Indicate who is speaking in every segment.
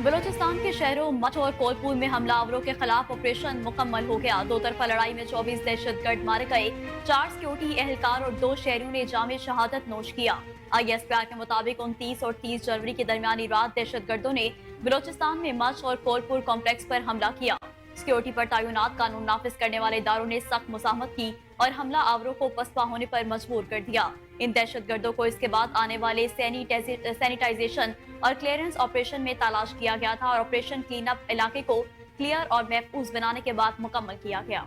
Speaker 1: बलूचिस्तान के शहरों मठ और कोलपुर में हमलावरों के खिलाफ ऑपरेशन मुकम्मल हो गया। दो तरफा लड़ाई में 24 दहशतगर्द मारे गए, 4 सिक्योरिटी एहलकार और 2 शहरियों ने जामे शहादत नोश किया। ISPR के मुताबिक 29 और 30 जनवरी की दरमियानी रात दहशतगर्दों ने बलूचिस्तान में मठ और कोलपुर कॉम्प्लेक्स पर हमला किया। सिक्योरिटी पर तैनात कानून नाफिज करने वाले इदारों ने सख्त मुज़ाहमत की और हमला आवरों को पसपा होने पर मजबूर कर दिया। इन दहशतगर्दों को इसके बाद आने वाले सैनिटाइजेशन और क्लियरेंस ऑपरेशन में तलाश किया गया था और ऑपरेशन क्लीन अप इलाके को क्लियर और महफूज बनाने के बाद मुकम्मल किया गया।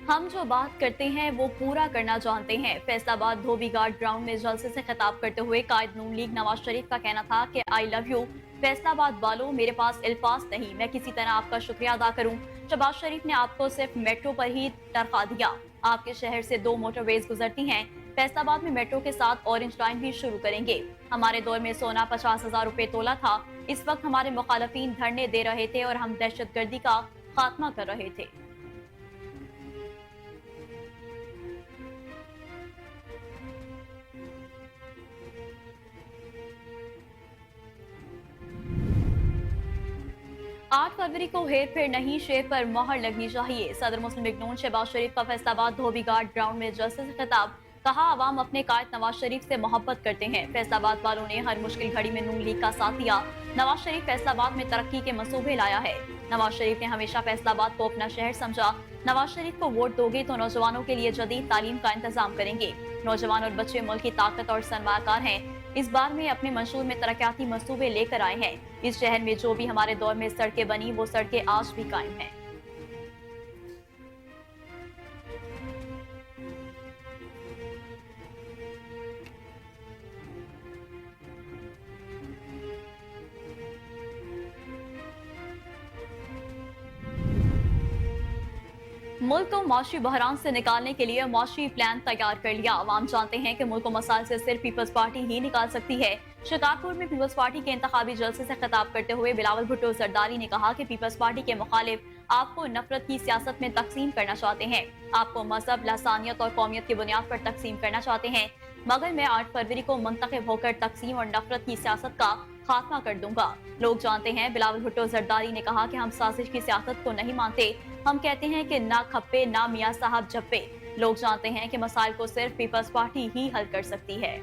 Speaker 1: हम जो बात करते हैं वो पूरा करना जानते हैं। फैसलाबाद धोबी घाट ग्राउंड में जलसे से खिताब करते हुए कायद नून लीग नवाज शरीफ का कहना था कि आई लव यू फैसलाबाद वालों, मेरे पास अल्फाज नहीं, मैं किसी तरह आपका शुक्रिया अदा करूं। शहबाज शरीफ ने आपको सिर्फ मेट्रो पर ही तरखा दिया। आपके शहर से 2 मोटरवेज गुजरती हैं। फैसलाबाद में मेट्रो के साथ ऑरेंज लाइन भी शुरू करेंगे। हमारे दौर में सोना 50,000 रुपए तोला था। इस वक्त हमारे मुखालफीन धरने दे रहे थे और हम दहशतगर्दी का खात्मा कर रहे थे। आठ फरवरी को हेर फेर नहीं, शेर पर मोहर लगनी चाहिए। सदर मुस्लिम लीग नून शहबाज शरीफ का फैसलाबाद धोबी घाट ग्राउंड में जलसे से खिताब। कहा, आवाम अपने कायद नवाज शरीफ से मोहब्बत करते हैं। फैसलाबाद वालों ने हर मुश्किल घड़ी में नून लीग का साथ दिया। नवाज शरीफ फैसलाबाद में तरक्की के मंसूबे लाया है। नवाज शरीफ ने हमेशा फैसलाबाद को अपना शहर समझा। नवाज शरीफ को वोट दोगे तो नौजवानों के लिए जदीद तालीम का इंतजाम करेंगे। नौजवान और बच्चे मुल्क की ताकत और सरमाकार हैं। इस बार में अपने मंशूर में तरक्याती मंसूबे लेकर आए हैं। इस शहर में जो भी हमारे दौर में सड़कें बनी वो सड़कें आज भी कायम हैं। मुल्क को माशी बहरान से निकालने के लिए माशी प्लान तैयार कर लिया। आवाम जानते हैं कि मुल्क को मसाइल से सिर्फ पीपल्स पार्टी ही निकाल सकती है। शिकारपुर में पीपल्स पार्टी के इंतखाबी जलसे से खिताब करते हुए बिलावल भुट्टो जरदारी ने कहा कि पीपल्स पार्टी के मुखालिफ आपको नफरत की सियासत में तकसीम करना चाहते हैं। आपको मजहब, लसानियत और कौमियत की बुनियाद पर तकसीम करना चाहते हैं, मगर मैं 8 फरवरी को मुंतखब होकर तकसीम और नफरत की सियासत का खात्मा कर दूंगा। लोग जानते हैं। बिलावल भुट्टो जरदारी ने कहा कि हम साजिश की सियासत को नहीं मानते। हम कहते हैं कि ना खप्पे ना मियाँ साहब जप्पे। लोग जानते हैं कि मसाइल को सिर्फ पीपल्स पार्टी ही हल कर सकती है।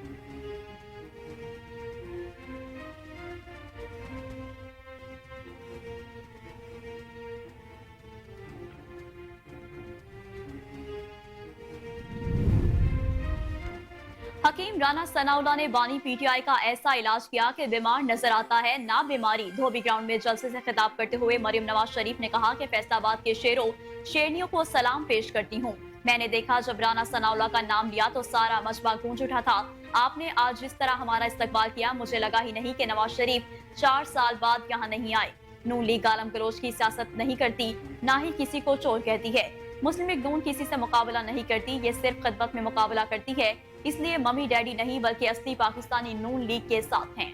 Speaker 1: हकीम राना सनाउल्लाह ने बानी PTI का ऐसा इलाज किया कि बीमार नजर आता है ना बीमारी। धोबी ग्राउंड में जलसे से खिताब करते हुए मरियम नवाज शरीफ ने कहा कि फैसलाबाद के शेरों शेरनियों को सलाम पेश करती हूँ। मैंने देखा जब राना सनाउल्लाह का नाम लिया तो सारा मजबा गूंज उठा था। आपने आज जिस तरह हमारा इस्तकबाल किया, मुझे लगा ही नहीं कि नवाज शरीफ 4 साल बाद यहाँ नहीं आए। नून लीग गालम गलोच की सियासत नहीं करती, ना ही किसी को चोर कहती है। मुस्लिम लीग नून किसी से मुकाबला नहीं करती, ये सिर्फ खिदमत में मुकाबला करती है। इसलिए मम्मी डैडी नहीं बल्कि असली पाकिस्तानी नून लीग के साथ हैं।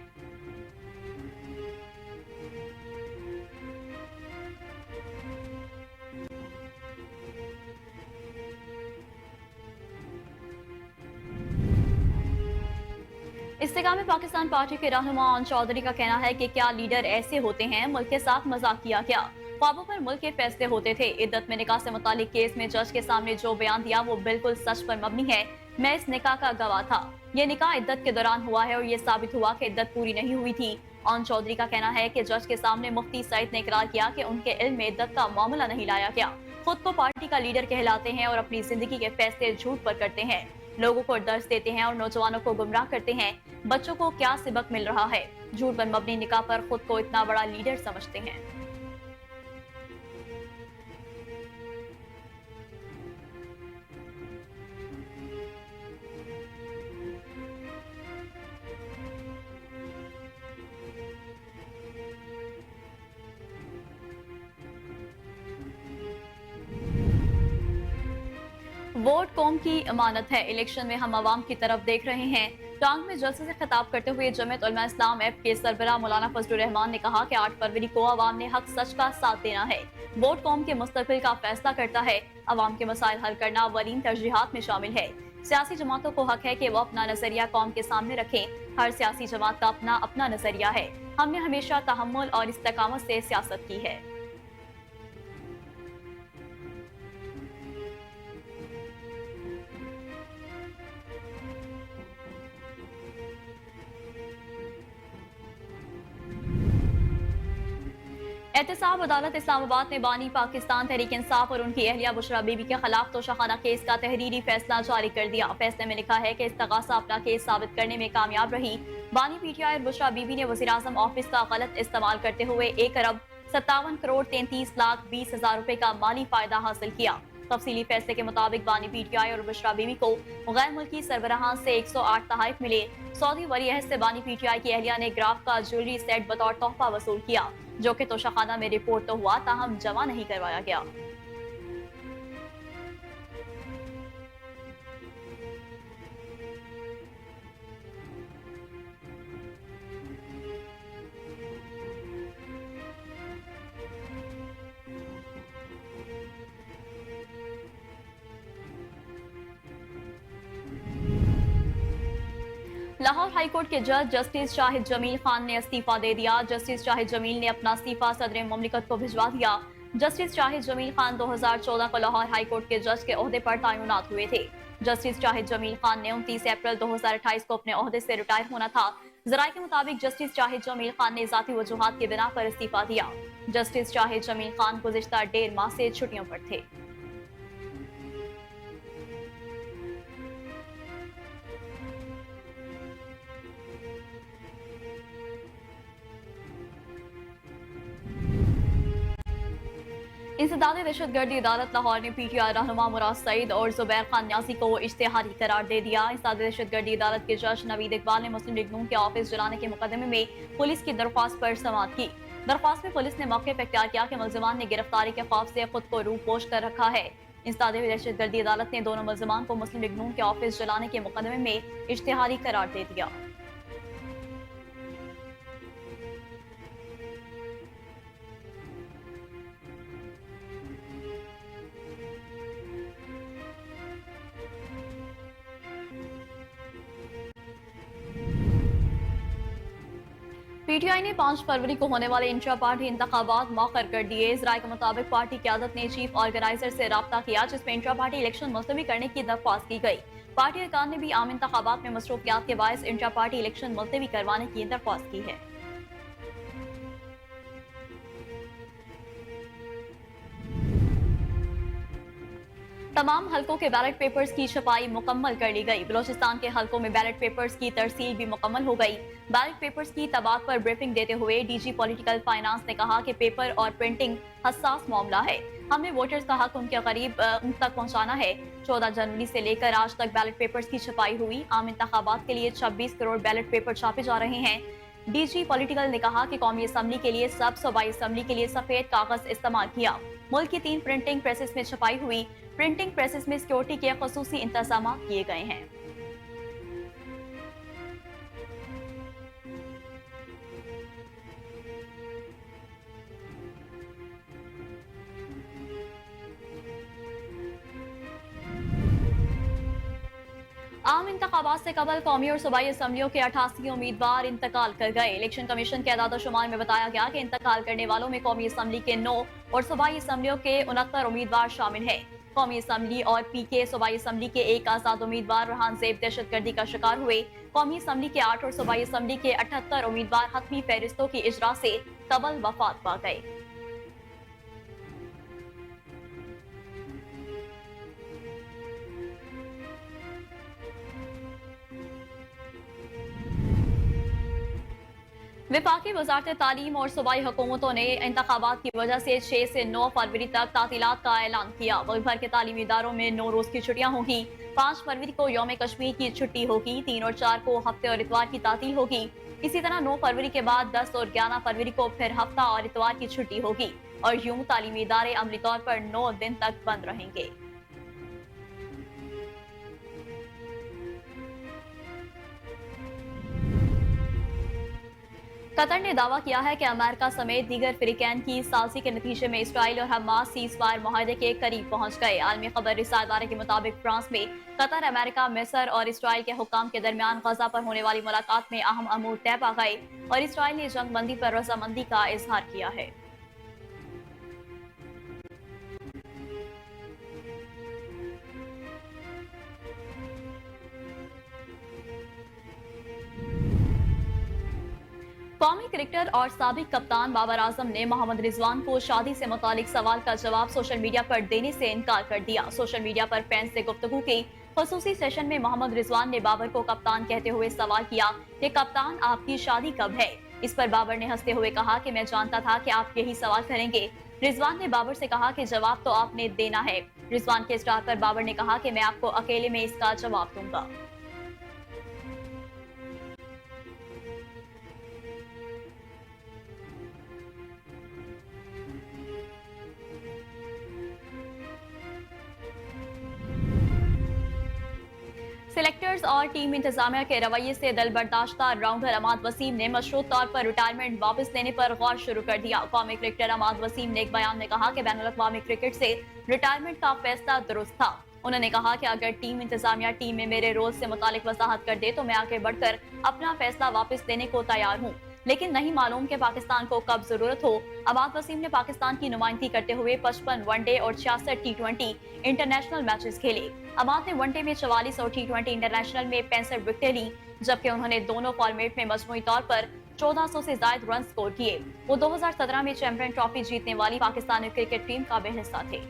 Speaker 1: इस्तेकाम में पाकिस्तान पार्टी के रहनुमा आन चौधरी का कहना है कि क्या लीडर ऐसे होते हैं, मुल्क के साथ मजाक किया क्या। ख्वाबों पर मुल्क के फैसले होते थे। इद्दत में निकाह से मुतालिक केस में जज के सामने जो बयान दिया वो बिल्कुल सच पर मबनी है। मैं इस निकाह का गवाह था। ये निकाह इद्दत के दौरान हुआ है और ये साबित हुआ कि इद्दत पूरी नहीं हुई थी। आन चौधरी का कहना है कि जज के सामने मुफ्ती सईद ने इकरार किया कि उनके इल्म में इद्दत का मामला नहीं लाया गया। खुद को पार्टी का लीडर कहलाते हैं और अपनी जिंदगी के फैसले झूठ पर करते हैं। लोगों को दर्ज देते हैं और नौजवानों को गुमराह करते हैं। बच्चों को क्या सबक मिल रहा है। झूठ पर मबनी निकाह पर खुद को इतना बड़ा लीडर समझते हैं। वोट कौम की अमानत है। इलेक्शन में हम आवाम की तरफ देख रहे हैं। टांग में जलसे से खिताब करते हुए जमीयत उलमा इस्लाम ऐप के सरबराह मौलाना फजलुर रहमान ने कहा कि 8 फरवरी को अवाम ने हक सच का साथ देना है। वोट कौम के मुस्तकबिल का फैसला करता है। अवाम के मसाइल हल करना अवलीन तरजीहात में शामिल है। सियासी जमातों को हक है कि वो अपना नजरिया कौम के सामने रखें। हर सियासी जमात का अपना अपना नजरिया है। हमने हमेशा तहम्मुल और इस्तकामत से सियासत की है। एहतसाब अदालत इस्लामाबाद ने बानी पाकिस्तान तहरीक इंसाफ और उनकी अहलिया बुशरा बीबी के खिलाफ तोशाखाना केस का तहरीरी फैसला जारी कर दिया। फैसले में लिखा है कि इस्तगासा अपना केस साबित करने में कामयाब रही। बानी पीटीआई और बुशरा बीबी ने वज़ीर आज़म ऑफिस का गलत इस्तेमाल करते हुए 1 अरब 57 करोड़ 33 लाख 20 हजार रुपए का माली फायदा हासिल किया। तफसीली फैसले के मुताबिक बानी पीटीआई और बुशरा बीबी को गैर मुल्की सरबराहान से 108 तहाइफ मिले। सऊदी वलीअहद से बानी पीटीआई की अहलिया ने ग्राफ का ज्वेलरी सेट बतौर तोहफा वसूल किया, जो कि तोशाखाना में रिपोर्ट तो हुआ ताहम जमा नहीं करवाया गया। लाहौर हाईकोर्ट के जज जस्टिस शाहिद जमील खान ने इस्तीफा दे दिया। जस्टिस शाहिद जमील ने अपना इस्तीफा सदर मुमलिकत को भिजवा दिया। जस्टिस शाहिद जमील खान 2014 को लाहौर हाईकोर्ट के जज के ओहदे पर तैनात हुए थे। जस्टिस शाहिद जमील खान ने 29 अप्रैल 2028 को अपने ओहदे से रिटायर होना था। जराये के मुताबिक जस्टिस शाहिद जमील खान ने जाती वजूहात की बिना पर इस्तीफा दिया। जस्टिस शाहिद जमील खान गुज़िश्ता 1.5 माह से छुट्टियों पर थे। इंसदाद दहशतगर्दी अदालत लाहौर ने पीटीआई रहनुमा मुराद सईद और जुबैर खान न्याजी को इश्तेहारी करार दे दिया। इंसदाद दहशतगर्दी अदालत के जज नवीद इकबाल ने मुस्लिम लीग नून के ऑफिस जलाने के मुकदमे में पुलिस की दरख्वास्त पर समाअत की। दरख्वास्त में पुलिस ने मौके पर इख्तियार किया कि मुलजिमान ने गिरफ्तारी के खौफ से खुद को रूपोश कर रखा है। इंसदाद दहशतगर्दी अदालत ने दोनों मुलजिमान को मुस्लिम लीग नून के ऑफिस जलाने के मुकदमे में इश्तेहारी करार दे दिया। पीटीआई ने 5 फरवरी को होने वाले इंट्रा पार्टी इंतखाबात मौखर कर दिए। इस राय के मुताबिक पार्टी क़यादत ने चीफ ऑर्गेनाइजर से राब्ता किया, जिसमें इंट्रा पार्टी इलेक्शन मुलतवी करने की दरख्वास्त की गई। पार्टी अरकान ने भी आम इंतखाबात में मसरूफियात के बायस इंट्रा पार्टी इलेक्शन मुलतवी करवाने की दरख्वास्त की है। तमाम हलकों के बैलेट पेपर्स की छपाई मुकम्मल कर ली गई। बलोचिस्तान के हलकों में बैलेट पेपर्स की तरसील भी मुकम्मल हो गई। बैलेट पेपर्स की तबाद पर ब्रीफिंग देते हुए डीजी पॉलिटिकल फाइनेंस ने कहा कि पेपर और प्रिंटिंग हसास मामला है। हमें वोटर्स का हक उनके करीब उन तक पहुंचाना है। 14 जनवरी से लेकर आज तक बैलेट पेपर्स की छपाई हुई। आम इंतखाबात के लिए 26 करोड़ बैलेट पेपर छापे जा रहे हैं। डीजी पॉलिटिकल ने कहा कि कौमी असम्बली के लिए सूबाई असम्बली के लिए सफेद कागज इस्तेमाल किया। मुल्क की 3 प्रिंटिंग प्रेसेस में छपाई हुई। प्रिंटिंग प्रेसेस में सिक्योरिटी के खसूसी इंतजाम किए गए हैं। आम इंतखाबात से कबल कौमी और सूबाई असम्बलियों के 88 उम्मीदवार इंतकाल कर गए। इलेक्शन कमीशन के अदाद-ओ-शुमार में बताया गया कि इंतकाल करने वालों में कौमी असम्बली के 9 और सूबाई असम्बलियों के 69 उम्मीदवार शामिल हैं। कौमी असम्बली और पीके सूबाई असम्बली के 1 आजाद उम्मीदवार रहान ज़ेब दहशतगर्दी का शिकार हुए। कौमी असम्बली के 8 और सूबाई असम्बली के 78 उम्मीदवार हतमी फहरिस्तों की इजरा से कबल वफात पा गए। विफाकी वजारत तालीम और सूबाई हुकूमतों ने इंतखाबात की वजह से 6 से 9 फरवरी तक तातीलात का ऐलान किया। मुल्क भर के तालीमी इदारों में 9 रोज की छुट्टियां होगी। 5 फरवरी को यौम कश्मीर की छुट्टी होगी। 3 और 4 को हफ्ते और इतवार की तातील होगी। इसी तरह 9 फरवरी के बाद 10 और 11 फरवरी को फिर हफ्ता और इतवार की छुट्टी होगी और यूं तालीमी इदारे अमली तौर पर 9 दिन तक बंद रहेंगे। कतर ने दावा किया है कि अमेरिका समेत दीगर फिरिकैन की साजिश के नतीजे में इसराइल और हमास सीज फायर माहदे के करीब पहुंच गए। आलमी खबर रिसाल इदारे के मुताबिक फ्रांस में कतर, अमेरिका, मिस्र और इसराइल के हुक्काम के दरमियान गजा पर होने वाली मुलाकात में अहम अमूर तय पा गए और इसराइल ने जंगबंदी पर रजामंदी का इजहार किया है। कौमी क्रिकेटर और साबिक कप्तान बाबर आजम ने मोहम्मद रिजवान को शादी से मुतालिक सवाल का जवाब सोशल मीडिया पर देने से इनकार कर दिया। सोशल मीडिया पर फैंस से गुफ्तगू के खसूसी सेशन में मोहम्मद रिजवान ने बाबर को कप्तान कहते हुए सवाल किया कि कप्तान आपकी शादी कब है। इस पर बाबर ने हंसते हुए कहा कि मैं जानता था कि आप यही सवाल करेंगे। रिजवान ने बाबर से कहा कि जवाब तो आपने देना है। रिजवान के स्टार पर बाबर ने कहा कि मैं आपको अकेले में इसका जवाब दूंगा। सिलेक्टर्स और टीम इंतजामिया के रवैये से दिल बर्दाश्ता राउंडर अमाद वसीम ने मशरूत तौर पर रिटायरमेंट वापस लेने पर गौर शुरू कर दिया। कौमी क्रिकेटर अमाद वसीम ने एक बयान में कहा कि बैनुल अक़वामी क्रिकेट से रिटायरमेंट का फैसला दुरुस्त था। उन्होंने कहा कि अगर टीम इंतजामिया टीम में मेरे रोल से मुतालिक वजाहत कर दे तो मैं आगे बढ़कर अपना फैसला वापस लेने को तैयार हूँ, लेकिन नहीं मालूम कि पाकिस्तान को कब जरूरत हो। अमाद वसीम ने पाकिस्तान की नुमाइंदगी करते हुए 55 वनडे और 66 टी20 इंटरनेशनल मैचेस खेले। अमाद ने वनडे में 44 और टी20 इंटरनेशनल में 65 विकेटें ली, जबकि उन्होंने दोनों फॉर्मेट में मजमूई तौर पर 1400 से ज्यादा रन स्कोर किए। वो 2017 में चैंपियन ट्रॉफी जीतने वाली पाकिस्तानी क्रिकेट टीम का भी हिस्सा थे।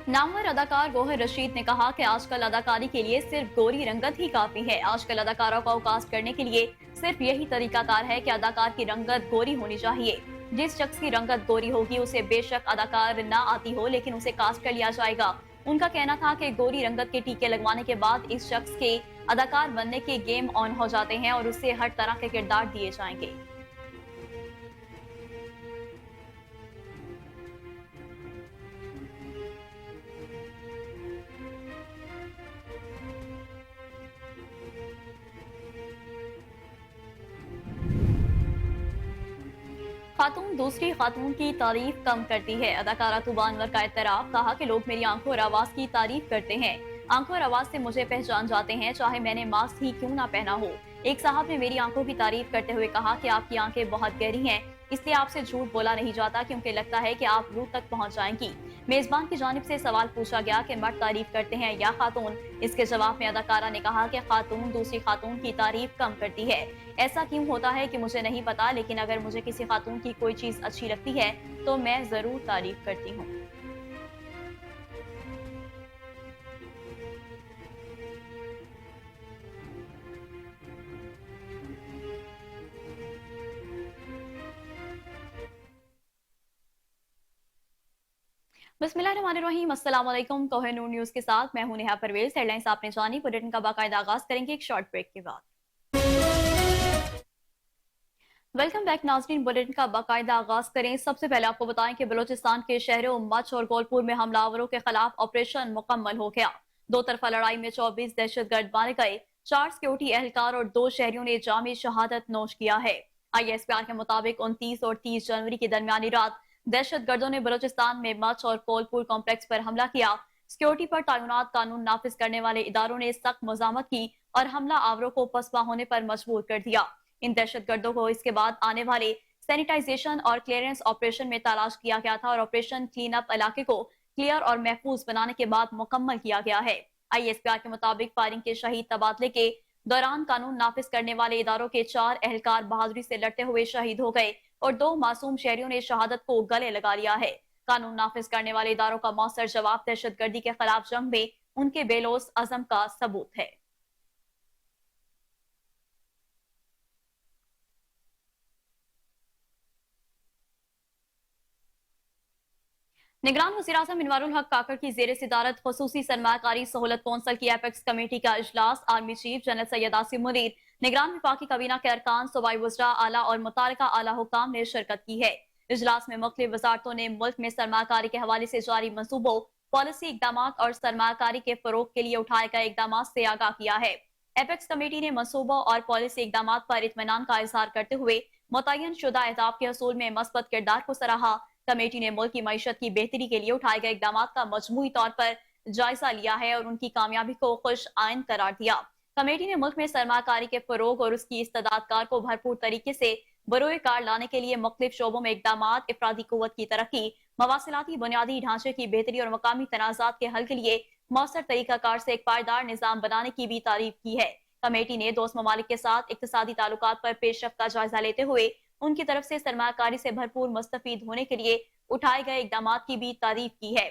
Speaker 1: नामवर अदाकार गोहर रशीद ने कहा कि आजकल अदाकारी के लिए सिर्फ गोरी रंगत ही काफी है। आजकल अदाकारों को कास्ट करने के लिए सिर्फ यही तरीकाकार है कि अदाकार की रंगत गोरी होनी चाहिए। जिस शख्स की रंगत गोरी होगी उसे बेशक अदाकार ना आती हो, लेकिन उसे कास्ट कर लिया जाएगा। उनका कहना था कि गोरी रंगत के टीके लगवाने के बाद इस शख्स के अदाकार बनने के गेम ऑन हो जाते हैं और उसे हर तरह के किरदार दिए जाएंगे। खातून दूसरी खातून की तारीफ कम करती है। अदाकारा तुबा अनवर का इत्तराफ, कहा कि लोग मेरी आंखों और आवाज की तारीफ करते हैं। आंखों और आवाज से मुझे पहचान जाते हैं, चाहे मैंने मास्क ही क्यों ना पहना हो। एक साहब ने मेरी आंखों की तारीफ करते हुए कहा कि आपकी आंखें बहुत गहरी हैं, इसलिए आपसे झूठ बोला नहीं जाता क्योंकि लगता है कि आप रूह तक पहुंच जाएंगी। मेजबान की जानिब से सवाल पूछा गया कि मर्द तारीफ करते हैं या खातून। इसके जवाब में अदाकारा ने कहा कि खातून दूसरी खातून की तारीफ कम करती है। ऐसा क्यों होता है कि मुझे नहीं पता, लेकिन अगर मुझे किसी खातून की कोई चीज अच्छी लगती है तो मैं जरूर तारीफ करती हूँ। बिस्मिल्लाहिर्रहमानिर्रहीम, अस्सलाम वालेकुम। कोहिनूर न्यूज के साथ मैं हूं नेहा परवेज। हेडलाइंस आपने जानी, बुलेटिन का बाकायदा आगाज करेंगे एक शॉर्ट ब्रेक के बाद। वेलकम बैक नाज़रीन, बुलेटिन का बाकायदा आगाज करें। सबसे पहले आपको बताएं कि बलोचिस्तान के शहरों मच और गोलपुर में हमलावरों के खिलाफ ऑपरेशन मुकम्मल हो गया। दो तरफा लड़ाई में 24 दहशतगर्द मारे गए, 4 सिक्योरिटी एहलकार और 2 शहरियों ने जामी शहादत नोश किया है। ISPR के मुताबिक 29 और 30 जनवरी की दरमियानी रात दहशतगर्दों ने बलोचिस्तान में मच और कोलपुर कॉम्प्लेक्स पर हमला किया। सिक्योरिटी पर तैनात कानून नाफिज करने वाले इदारों ने सख्त मजामत की और हमला आवरों को पसपा होने पर मजबूर कर दिया। इन दहशतगर्दों को इसके बाद आने वाले सैनिटाइजेशन और क्लियरेंस ऑपरेशन में तलाश किया गया था और ऑपरेशन क्लीन अप इलाके को क्लियर और महफूज बनाने के बाद मुकम्मल किया गया है। ISPR के मुताबिक फायरिंग के शहीद तबादले के दौरान कानून नाफिज करने वाले इदारों के 4 एहलकार बहादुरी से लड़ते हुए शहीद हो गए और 2 मासूम शहरियों ने शहादत को गले लगा लिया है। कानून नाफिज करने वाले इदारों का मौसर जवाब दहशतगर्दी के खिलाफ जंग में उनके बेलोस अज़म का सबूत है। निगरान वज़ीर-ए-आज़म इनवारुल हक काकड़ की ज़ेर सदारत ख़ुसूसी सरमायाकारी सहूलत कौंसिल की एपेक्स कमेटी का इजलास army chief general Syed Asim Munir, निगरान विफाकी काबीना के अरकान, सूबाई वज़रा आला और मुतल्लिका आला हुक्काम ने शिरकत की है। इजलास में मुख्तलिफ वज़ारतों ने मुल्क में सरमायाकारी के हवाले से जारी मंसूबों, पॉलिसी इकदामात और सरमायाकारी के फ़रोग़ के लिए उठाए गए इकदामात से आगाह किया है। एपेक्स कमेटी ने मंसूबों और पॉलिसी इकदामात पर इत्मीनान का इजहार करते हुए मुतय्यन शुदा अहदाफ के हसूल में मस्बत किरदार को सराहा। कमेटी ने मुल्क की मईशत की बेहतरी के लिए उठाए गए इकदाम का मजमूई तौर पर जायजा लिया है और उनकी कामयाबी को खुश आइन करार दिया। कमेटी ने मुल्क में सरमाकारी के फरोग और उसकी इस्तेदादकार को भरपूर तरीके से बरोए कार लाने के लिए मुख्तलिफ शोबों में इकदाम, इफरादी कुव्वत की तरक्की, मवासिलाती बुनियादी ढांचे की बेहतरी और मकामी तनाज़ात के हल के लिए मौसर तरीकाकार से एक पायदार निज़ाम बनाने की भी तारीफ की है। कमेटी ने दोस्त ममालिक के साथ इक्तिसादी ताल्लुकात पर पेशरफ्त का जायजा लेते हुए उनकी तरफ से सरमाकारी से भरपूर मुस्तफीद होने के लिए उठाए गए इकदाम की भी तारीफ की है।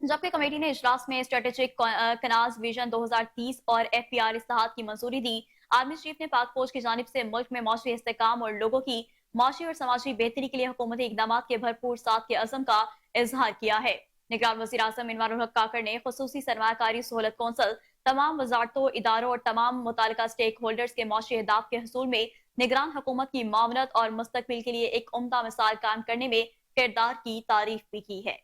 Speaker 1: जबकि कमेटी ने इजलास में स्ट्रेटेजिक कनाज विजन 2030 और FPR इस्तेहाद की मंजूरी दी। आर्मी चीफ ने पाक फौज की जानिब से मुल्क में मौसमी इस्तेकाम और लोगों की मौसी और समाजी बेहतरी के लिए हुकूमती इकदाम के भरपूर साथ के अज़म का इजहार किया है। निगरान वज़ीर आज़म इनवारुल हक काकड़ ने ख़ुसूसी सरमायाकारी सहूलत कौंसिल, तमाम वजारतों, इदारों और तमाम मुताल्लिका स्टेक होल्डर्स के मौसी अहदाफ के हसूल में निगरान हुकूमत की मामनत और मुस्तकबिल के लिए एक उम्दा मिसाल कायम करने में किरदार की तारीफ भी की है।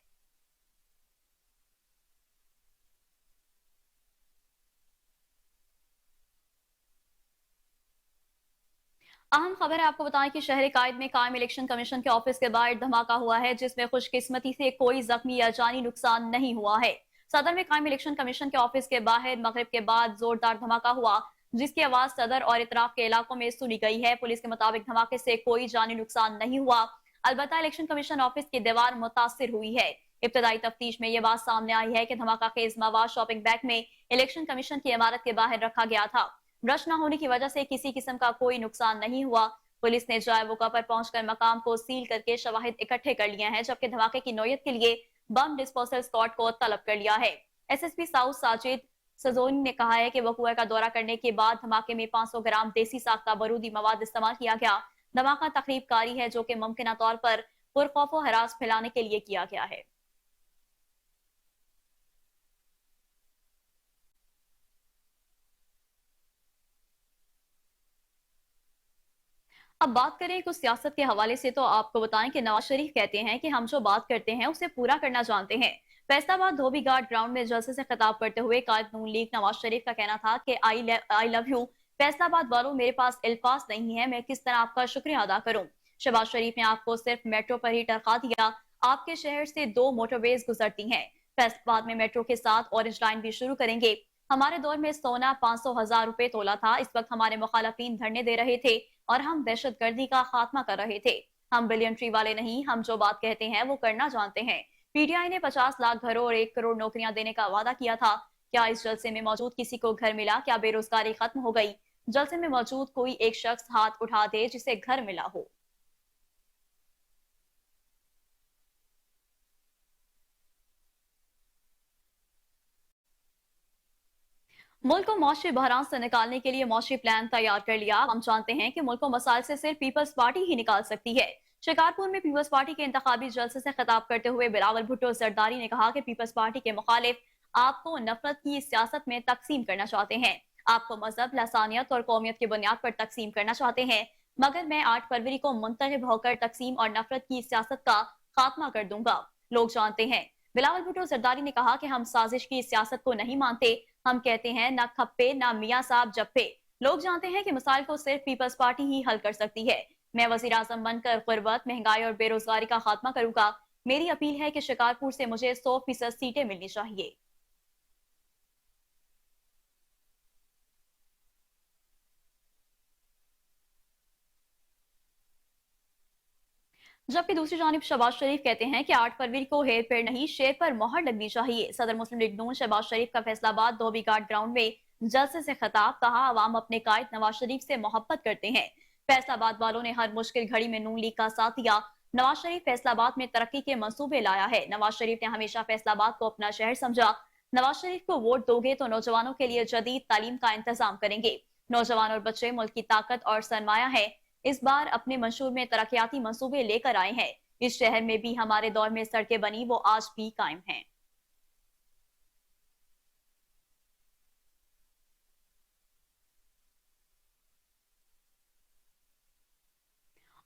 Speaker 1: अहम खबर है, आपको बताएं कि शहर कायद में कायम इलेक्शन कमीशन के ऑफिस के बाहर धमाका हुआ है, जिसमें खुशकिस्मती से कोई जख्मी या जानी नुकसान नहीं हुआ है। सदर में कायम इलेक्शन कमीशन के ऑफिस के बाहर मगरिब के बाद जोरदार धमाका हुआ, जिसकी आवाज सदर और इतराफ के इलाकों में सुनी गई है। पुलिस के मुताबिक धमाके से कोई जानी नुकसान नहीं हुआ, अलबत्ता इलेक्शन कमीशन ऑफिस की दीवार मुतासिर हुई है। इब्तदाई तफ्तीश में यह बात सामने आई है कि धमाका खेज मवाद शॉपिंग बैग में इलेक्शन कमीशन की इमारत के बाहर रखा गया था। ब्रश न होने की वजह से किसी किस्म का कोई नुकसान नहीं हुआ। पुलिस ने जाए वक़ा पर पहुंचकर मकाम को सील करके शवाहिद इकट्ठे कर लिए हैं, जबकि धमाके की नौयत के लिए बम डिस्पोजल स्क्वाड को तलब कर लिया है। SSP साउथ साजिद सजोनी ने कहा है कि वक़ूआ का दौरा करने के बाद धमाके में 500 ग्राम देसी साख्ता बारूदी मवाद इस्तेमाल किया गया। धमाका तकरीब कारी है, जो कि मुमकिन तौर पर पुरखौफ व हरास फैलाने के लिए किया गया है। अब बात करें कुछ सियासत के हवाले से, तो आपको बताएं कि नवाज शरीफ कहते हैं कि हम जो बात करते हैं उसे पूरा करना जानते हैं। फैसलाबाद धोबी घाट ग्राउंड में जलसे से खिताब करते हुए कायद नून लीग नवाज शरीफ का कहना था कि आई लव यू फैसलाबाद वालों, मेरे पास अल्फाज नहीं है, मैं किस तरह आपका शुक्रिया अदा करूं। शहबाज शरीफ ने आपको सिर्फ मेट्रो पर ही टरका दिया, आपके शहर से 2 मोटरवेज गुजरती हैं। फैसलाबाद में मेट्रो के साथ ऑरेंज लाइन भी शुरू करेंगे। हमारे दौर में सोना 500,000 रुपए तोला था, इस वक्त हमारे मुखालफीन धरने दे रहे थे और हम दहशतगर्दी का खात्मा कर रहे थे। हम बिलियंट्री वाले नहीं, हम जो बात कहते हैं वो करना जानते हैं। PTI ने 50 लाख घरों और 1 करोड़ नौकरियां देने का वादा किया था। क्या इस जलसे में मौजूद किसी को घर मिला? क्या बेरोजगारी खत्म हो गई? जलसे में मौजूद कोई एक शख्स हाथ उठा दे जिसे घर मिला हो। मुल्क को मौशी बहरान से निकालने के लिए मौशी प्लान तैयार कर लिया। हम जानते हैं कि मुल्क को मसाइल से सिर्फ पीपल्स पार्टी ही निकाल सकती है। शिकारपुर में पीपल्स पार्टी के इंतखाबी जलसे से खिताब करते हुए बिलावल भुट्टो जरदारी ने कहा कि पीपल्स पार्टी के मुखालिफ आपको नफरत की सियासत में तकसीम करना चाहते हैं, आपको मजहब, लसानियत और कौमियत की बुनियाद पर तकसीम करना चाहते हैं, मगर मैं 8 फरवरी को मुंतखब होकर तकसीम और नफरत की सियासत का खात्मा कर दूंगा। लोग जानते हैं। बिलावल भुट्टो जरदारी ने कहा कि हम साजिश की सियासत को नहीं मानते, हम कहते हैं ना खप्पे ना मियाँ साहब जप्पे। लोग जानते हैं कि मसाइल को सिर्फ पीपल्स पार्टी ही हल कर सकती है। मैं वजीर आजम बनकर गुर्बत, महंगाई और बेरोजगारी का खात्मा करूंगा। मेरी अपील है कि शिकारपुर से मुझे 100% सीटें मिलनी चाहिए। जबकि दूसरी जानिब शहबाज शरीफ कहते हैं कि 8 फरवरी को हेर फेर नहीं, शेर पर मोहर लगनी चाहिए। सदर मुस्लिम लीग नून शहबाज शरीफ का फैसलाबाद धोबी घाट ग्राउंड में जलसे से खिताब, कहा अवाम अपने कायद नवाज शरीफ से मोहब्बत करते हैं। फैसलाबाद वालों ने हर मुश्किल घड़ी में नून लीग का साथ दिया। नवाज शरीफ फैसलाबाद में तरक्की के मंसूबे लाया है। नवाज शरीफ ने हमेशा फैसलाबाद को अपना शहर समझा। नवाज शरीफ को वोट दोगे तो नौजवानों के लिए जदीद तालीम का इंतजाम करेंगे। नौजवान और बच्चे मुल्क की ताकत और सरमाया है। इस बार अपने मंशूर में तरक्याती मंसूबे लेकर आए हैं। इस शहर में भी हमारे दौर में सड़कें बनी वो आज भी कायम हैं।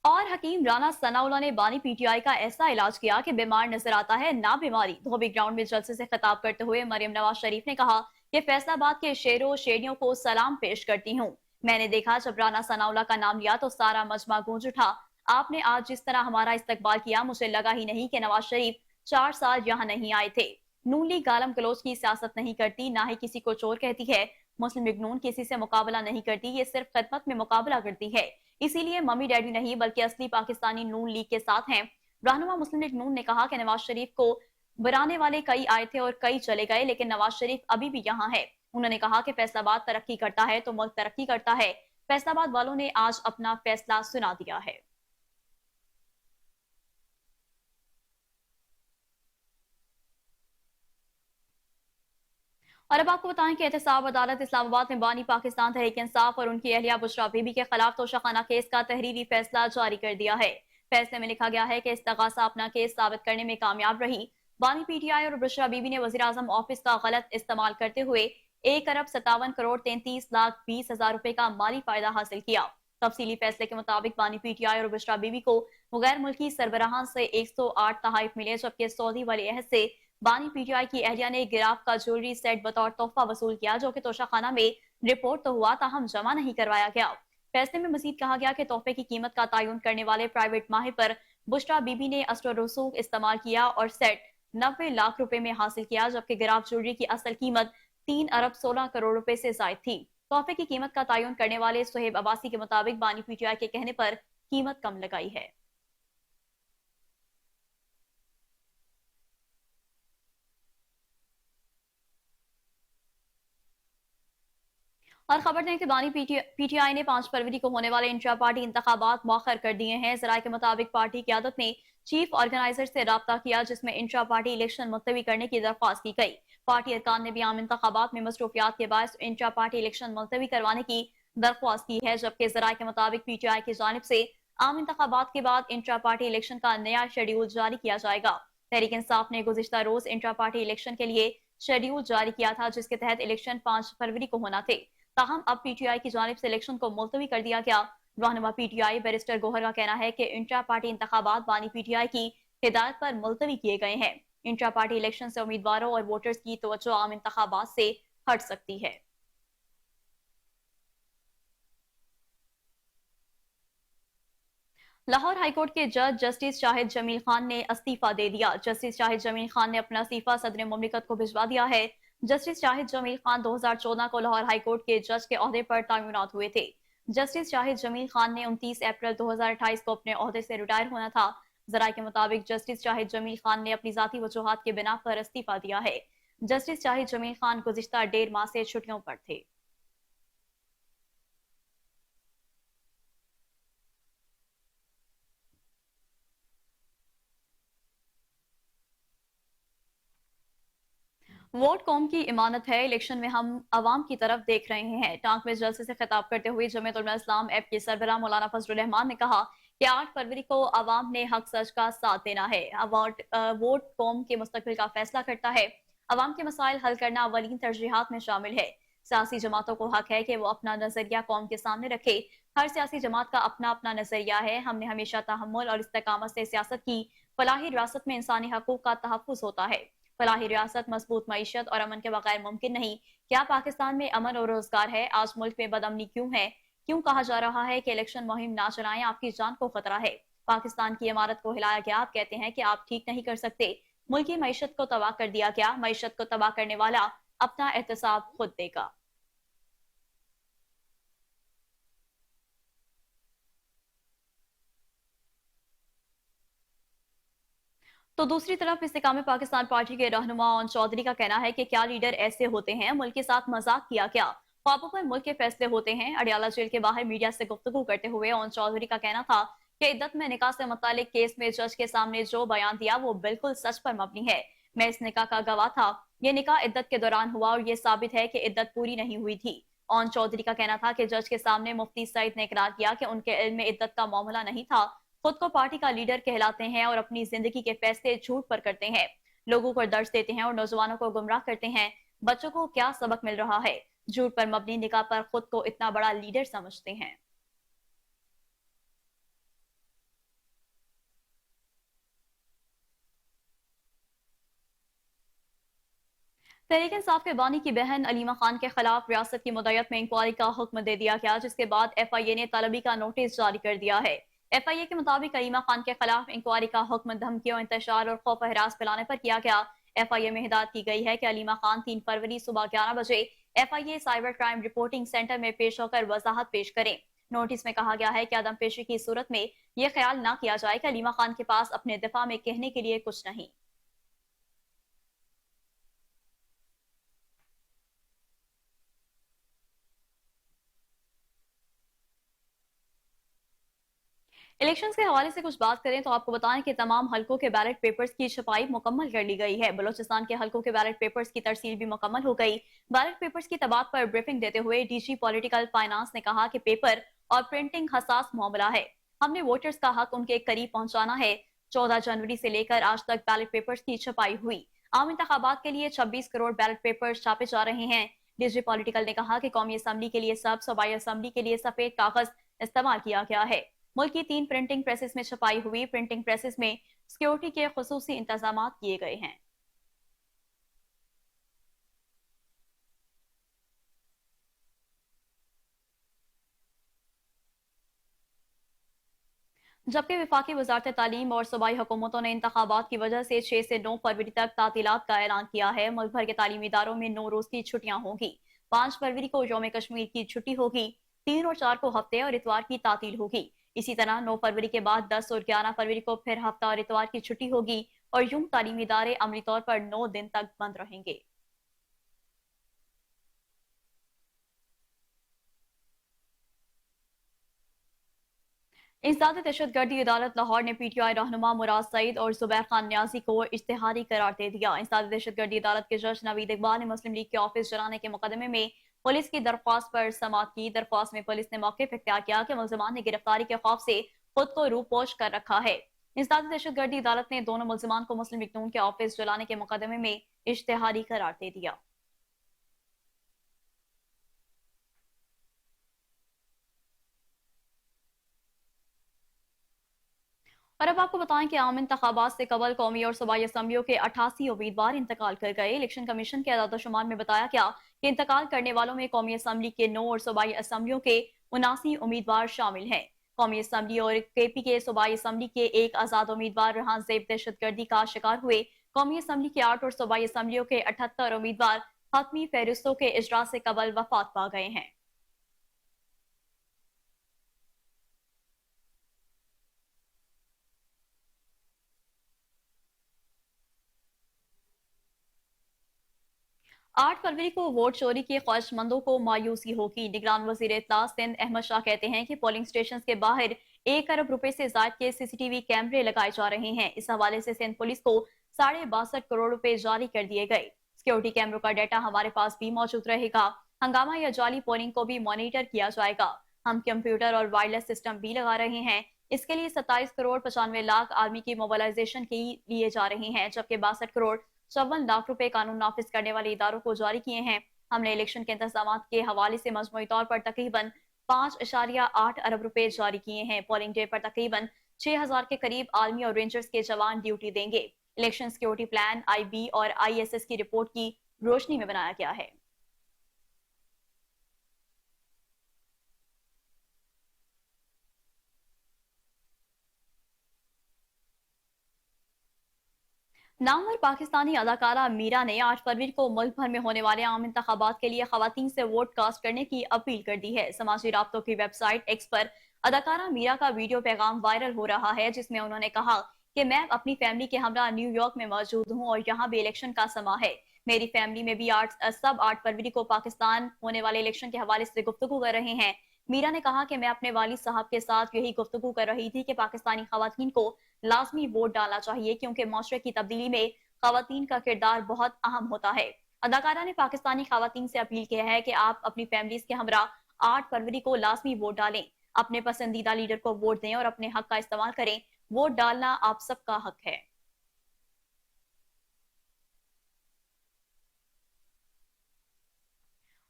Speaker 1: और हकीम राना सनाउल्लाह ने बानी पीटीआई का ऐसा इलाज किया कि बीमार नजर आता है ना बीमारी। धोबी ग्राउंड में जलसे से खिताब करते हुए मरियम नवाज शरीफ ने कहा कि फैसलाबाद के शेरों शेरियों को सलाम पेश करती हूँ। मैंने देखा जब राना सनाउल्लाह का नाम लिया तो सारा मजमा गूंज उठा। आपने आज जिस तरह हमारा इस्तकबाल किया, मुझे लगा ही नहीं कि नवाज शरीफ 4 साल यहाँ नहीं आए थे। नून लीग गालम गलोच की सियासत नहीं करती, ना ही किसी को चोर कहती है। मुस्लिम लीग नून किसी से मुकाबला नहीं करती, ये सिर्फ खिदमत में मुकाबला करती है। इसीलिए मम्मी डैडी नहीं बल्कि असली पाकिस्तानी नून लीग के साथ हैं। रहनुमा मुस्लिम लीग नून ने कहा कि नवाज शरीफ को बुराने वाले कई आए थे और कई चले गए, लेकिन नवाज शरीफ अभी भी यहाँ है। उन्होंने कहा कि फैसलाबाद तरक्की करता है तो मुल्क तरक्की करता है। फैसलाबाद वालों ने आज अपना फैसला सुना दिया है। और अब आपको बताएं कि एहतसाब अदालत इस्लामाबाद में बानी पाकिस्तान तहरीक इंसाफ और उनकी अहलिया बुशरा बीबी के खिलाफ तोशाखाना केस का तहरीरी फैसला जारी कर दिया है। फैसले में लिखा गया है कि इस्तगासा अपना केस साबित करने में कामयाब रही। बानी पीटीआई और बुशरा बीबी ने वजीर आजम ऑफिस का गलत इस्तेमाल करते हुए 1 अरब 57 करोड़ 33 लाख 20 हजार रुपए का माली फायदा हासिल किया। तफसीली फैसले के मुताबिक बानी पीटीआई और बुशरा बीबी को गैर मुल्की सरबराहान से 108 तहाइफ मिले, जबकि सऊदी वाली अहद से बानी पीटीआई की एहलिया ने गिराफ का ज्वेलरी सेट बतौर तोहफा वसूल किया, जो कि तोशाखाना में रिपोर्ट तो हुआ ताहम जमा नहीं करवाया गया। फैसले में मजीद कहा गया कि तोहफे की कीमत का तयन करने वाले प्राइवेट माहिर पर बुशरा बीबी ने अस्र रसूख इस्तेमाल किया और सेट 90 लाख रुपए में हासिल किया, जबकि गिराफ ज्वेलरी की असल कीमत 3 अरब 16 करोड़ रुपए से जायद थी। तोहफे की कीमत का तयन करने वाले सुहेब अब्बासी के मुताबिक बानी पीटीआई के कहने पर कीमत कम लगाई है। और खबर दें कि बानी पीटीआई ने 5 फरवरी को होने वाले इंट्रा पार्टी इंतखाबात मौखर कर दिए हैं। जराये के मुताबिक पार्टी क़यादत ने चीफ ऑर्गेनाइजर से राब्ता किया, जिसमें इंट्रा पार्टी इलेक्शन मुलतवी करने की दरख्वास्त की गई। पार्टी अरकान ने भी आम इंतखाबात में मसरूफियात के बायस इंट्रा पार्टी इलेक्शन मुलतवी करवाने की दरख्वास्त की है, जबकि जराये के मुताबिक पीटीआई की जानिब से आम इंतखाबात के बाद इंट्रा पार्टी इलेक्शन का नया शेड्यूल जारी किया जाएगा। तहरीक इंसाफ ने गुज़िश्ता रोज इंट्रा पार्टी इलेक्शन के लिए शेड्यूल जारी किया था, जिसके तहत इलेक्शन 5 फरवरी को होना थे। ताहम अब पीटीआई की जानिब से इलेक्शन को मुलतवी कर दिया गया। रहनुमा पीटीआई बैरिस्टर गोहर का कहना है कि इंट्रा पार्टी इंतखाबात बानी पीटीआई की हिदायत पर मुलतवी किए गए हैं। इंट्रा पार्टी इलेक्शन से उम्मीदवारों और वोटर्स की तवज्जो आम इंतखाबात से हट सकती है। लाहौर हाईकोर्ट के जज जस्टिस शाहिद जमील खान ने इस्तीफा दे दिया। जस्टिस शाहिद जमील खान ने अपना इस्तीफा सदर मुमलिकत को भिजवा दिया है। जस्टिस शाहिद जमील खान 2014 को लाहौर हाईकोर्ट के जज के ओहदे पर तैनात हुए थे। जस्टिस शाहिद जमील खान ने 29 अप्रैल 2028 को अपने ओहदे से रिटायर होना था। जराये के मुताबिक जस्टिस शाहिद जमील खान ने अपनी जाती वजूहात के बिना पर इस्तीफा दिया है। जस्टिस शाहिद जमील खान गुज़िश्ता 1.5 माह से छुट्टियों पर थे। वोट कौम की इमानत है, इलेक्शन में हम अवाम की तरफ देख रहे हैं। टांक में जलसे से खिताब करते हुए जमीयत उलमा इस्लाम ऐप के सरबराह मौलाना फजलुर रहमान ने कहा कि 8 फरवरी को अवाम ने हक सच का साथ देना है। वोट कौम के मुस्तकबिल का फैसला करता है। अवाम के मसाइल हल करना अवलीन तरजीहात में शामिल है। सियासी जमातों को हक है कि वो अपना नजरिया कौम के सामने रखे। हर सियासी जमात का अपना अपना नजरिया है। हमने हमेशा तहम्मुल और इस्तेकामत से सियासत की। फलाही रियासत में इंसानी हकूक का तहफ़्फ़ुज़ होता है। फलाही रियासत, मजबूत मईशत और अमन के बगैर मुमकिन नहीं। क्या पाकिस्तान में अमन और रोजगार है? आज मुल्क में बदअमनी क्यों है? क्यों कहा जा रहा है कि इलेक्शन मुहिम ना चलाएं, आपकी जान को खतरा है? पाकिस्तान की इमारत को हिलाया गया, आप कहते हैं कि आप ठीक नहीं कर सकते। मुल्क की मईशत को तबाह कर दिया गया। मईशत को तबाह करने वाला अपना एहतसाब खुद देगा। तो दूसरी तरफ इस्तेकाम पाकिस्तान पार्टी के रहनुमा ओन चौधरी का कहना है कि क्या लीडर ऐसे होते हैं, मुल्क के साथ मजाक किया क्या? ख्वाबों पर मुल्क के फैसले होते हैं। अडियाला जेल के बाहर मीडिया से गुफ्तगू करते हुए ओन चौधरी का कहना था कि इद्दत में निकाह से मुतालिक केस में जज के सामने जो बयान दिया वो बिल्कुल सच पर मबनी है। मैं इस निकाह का गवाह था। ये निकाह इद्दत के दौरान हुआ और ये साबित है कि इद्दत पूरी नहीं हुई थी। ओन चौधरी का कहना था कि जज के सामने मुफ्ती सईद ने इकरार किया कि उनके इल्म में इद्दत का मामला नहीं था। खुद को पार्टी का लीडर कहलाते हैं और अपनी जिंदगी के फैसले झूठ पर करते हैं, लोगों को दर्ज देते हैं और नौजवानों को गुमराह करते हैं। बच्चों को क्या सबक मिल रहा है? झूठ पर मबनी निगाह पर खुद को इतना बड़ा लीडर समझते हैं। तहरीक इंसाफ के बानी की बहन अलीमा खान के खिलाफ रियासत की मुद्दत में इंक्वायरी का हुक्म दे दिया गया, जिसके बाद FIA ने तलबी का नोटिस जारी कर दिया है। FIA के मुताबिक अलीमा खान के खिलाफ इंक्वायरी का हुक्म धमकियों, इंतशार और खौफ हरास फैलाने पर किया गया। FIA में हिदायत की गई है कि अलीमा खान 3 फरवरी सुबह 11 बजे FIA cyber crime reporting centre में पेश होकर वजाहत पेश करें। नोटिस में कहा गया है कि अदम पेशी की सूरत में यह ख्याल न किया जाए कि अलीमा खान के पास अपने दिफा में कहने के लिए कुछ नहीं। इलेक्शंस के हवाले से कुछ बात करें तो आपको बताएं कि तमाम हलकों के बैलेट पेपर्स की छपाई मुकम्मल कर ली गई है। बलूचिस्तान के हलकों के बैलेट पेपर्स की तरसील भी मुकम्मल हो गई। बैलेट पेपर्स की तबादला पर ब्रीफिंग देते हुए DG पॉलिटिकल फाइनेंस ने कहा कि पेपर और प्रिंटिंग हसास मामला है, हमने वोटर्स का हक उनके करीब पहुंचाना है। 14 जनवरी से लेकर आज तक बैलेट पेपर्स की छपाई हुई। आम इंतखाबात के लिए 26 करोड़ बैलेट पेपर्स छापे जा रहे हैं। DG पॉलिटिकल ने कहा कि कौमी असम्बली के लिए सूबाई असम्बली के लिए सफेद कागज इस्तेमाल किया गया है। मुल्क की 3 प्रिंटिंग प्रेसेस में छपाई हुई प्रिंटिंग प्रेसेस में सिक्योरिटी के खुसूसी इंतजाम किए गए हैं। जबकि विफाकी वजारत तालीम और सूबाई हुकूमतों ने इंतखाबात की वजह से 6 से 9 फरवरी तक तातीलात का ऐलान किया है। मुल्क भर के तालीमी इदारों में 9 रोज की छुट्टियां होंगी। 5 फरवरी को यौम कश्मीर की छुट्टी होगी। 3 और 4 को हफ्ते और इतवार की तातील होगी। इसी तरह 9 फरवरी के बाद 10 और 11 फरवरी को फिर हफ्ता और इतवार की छुट्टी होगी और यूं तालीमी इदारे अमली तौर पर 9 दिन तक बंद रहेंगे। इंसदाद दहशतगर्दी अदालत लाहौर ने PTI रहनुमा मुराद सईद और जुबैर खान न्याजी को इश्तिहारी करार दे दिया। इंसदाद दहशतगर्दी अदालत के जज नवीद इकबाल ने मुस्लिम लीग के ऑफिस जलाने के मुकदमे में पुलिस की दरख्वास्त पर समाअत की। दरख्वास्त में पुलिस ने मौके इख्तियार किया कि मुलजमान ने गिरफ्तारी के खौफ से खुद को रूपोश कर रखा है। इंसदाद दहशतगर्दी अदालत ने दोनों मुलजमान को मुस्लिम लीग नून के ऑफिस जलाने के मुकदमे में इश्तिहारी करार दे दिया। और अब आपको बताएं कि आम इंतखाबात से कबल कौमी और सूबाई असम्बलियों के 88 उम्मीदवार इंतकाल कर गए। इलेक्शन कमीशन के आदादोशुमार में बताया गया कि इंतकाल करने वालों में कौमी असम्बली के 9 और सूबाई असम्बलियों के 79 उम्मीदवार शामिल हैं। कौमी असम्बली और KP के सूबाई असम्बली के एक आजाद उम्मीदवार रहान ज़ेब दहशतगर्दी का शिकार हुए। कौमी असम्बली के 8 और सूबाई असम्बलियों के 78 उम्मीदवार हतमी फहरिस्तों के इजरा से कबल वफात पा गए हैं। आठ फरवरी को वोट चोरी के ख्वाहिशमंदों को मायूसी होगी। निगरान वजीर इत्तला सिंध अहमद शाह कहते हैं कि पोलिंग स्टेशन के बाहर 1 अरब रुपए से जायद के CCTV कैमरे लगाए जा रहे हैं। इस हवाले से सिंध पुलिस को 62.5 करोड़ रुपए जारी कर दिए गए। सिक्योरिटी कैमरों का डाटा हमारे पास भी मौजूद रहेगा। हंगामा या जाली पोलिंग को भी मॉनिटर किया जाएगा। हम कंप्यूटर और वायरलेस सिस्टम भी लगा रहे हैं। इसके लिए 27 करोड़ 95 लाख आर्मी की मोबिलाइजेशन की लिए जा रहे हैं, जबकि 62 करोड़ 54 लाख रुपए कानून नाफिज करने वाले इदारों को जारी किए हैं। हमने इलेक्शन के इंतजाम के हवाले से मजमूई तौर पर तकरीबन 5.8 अरब रुपए जारी किए हैं। पोलिंग डे पर तकरीबन 6000 के करीब आर्मी और रेंजर्स के जवान ड्यूटी देंगे। इलेक्शन सिक्योरिटी प्लान IB और ISS की रिपोर्ट की रोशनी में बनाया गया है। नामवर पाकिस्तानी अदाकारा मीरा ने 8 फरवरी को मुल्क भर में होने वाले आम इंतखाबात के लिए खवातीन से वोट कास्ट करने की अपील कर दी है। समाजी राब्तों की वेबसाइट X पर अदाकारा मीरा का वीडियो पैगाम वायरल हो रहा है, जिसमें उन्होंने कहा कि मैं अपनी फैमिली के हमरा न्यूयॉर्क में मौजूद हूँ और यहाँ भी इलेक्शन का समा है। मेरी फैमिली में भी सब 8 फरवरी को पाकिस्तान होने वाले इलेक्शन के हवाले से गुफ्तगू कर रहे हैं। मीरा ने कहा कि मैं अपने वालिद साहब के साथ यही गुफ्तगू कर रही थी कि पाकिस्तानी खवातीन को लाजमी वोट डालना चाहिए, क्योंकि माशरे की तब्दीली में खवातीन का किरदार बहुत अहम होता है। अदाकारा ने पाकिस्तानी खवातीन से अपील किया है कि आप अपनी फैमिलीज के हमरा 8 फरवरी को लाजमी वोट डालें। अपने पसंदीदा लीडर को वोट दें और अपने हक का इस्तेमाल करें। वोट डालना आप सबका हक है।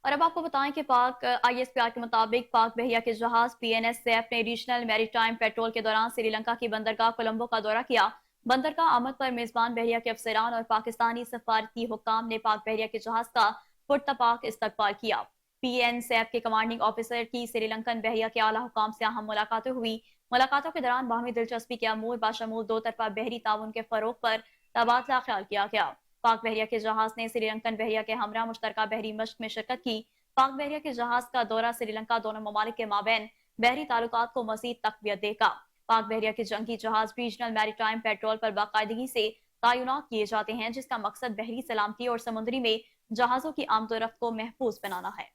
Speaker 1: और अब आपको बताएं कि पाक आईएसपीआर के मुताबिक पाक बहरिया के जहाज पीएनएस सैफ ने रीजनल मैरीटाइम पेट्रोल के दौरान श्रीलंका की बंदरगाह कोलंबो का दौरा किया। बंदरगाह आमद पर मेजबान बहरिया के अफसरान और पाकिस्तानी सफारती हुक्काम ने पाक बहरिया के जहाज का पुरतपाक इस्तकबाल किया। पीएन सैफ के कमांडिंग ऑफिसर की श्रीलंकन बहरिया के आला हुकाम से अहम मुलाकातें हुई। मुलाकातों के दौरान बाहमी दिलचस्पी के अमूर बाशमूल दो तरफा बहरी ताउन के फरोग पर तबादला ख्याल किया गया। पाक बहरिया के जहाज ने श्रीलंकन बहरिया के हमरा मुश्तरका बहरी मश्क में शिरकत की। पाक बहरिया के जहाज का दौरा श्रीलंका दोनों ममालिक के माबैन बहरी ताल्लुकात को मजीद तकवियत देगा। पाक बहरिया के जंगी जहाज रीजनल मैरीटाइम पेट्रोल पर बाकायदगी से तैनात किए जाते हैं, जिसका मकसद बहरी सलामती और समुद्री में जहाजों की आमदोरफ्त को महफूज बनाना है।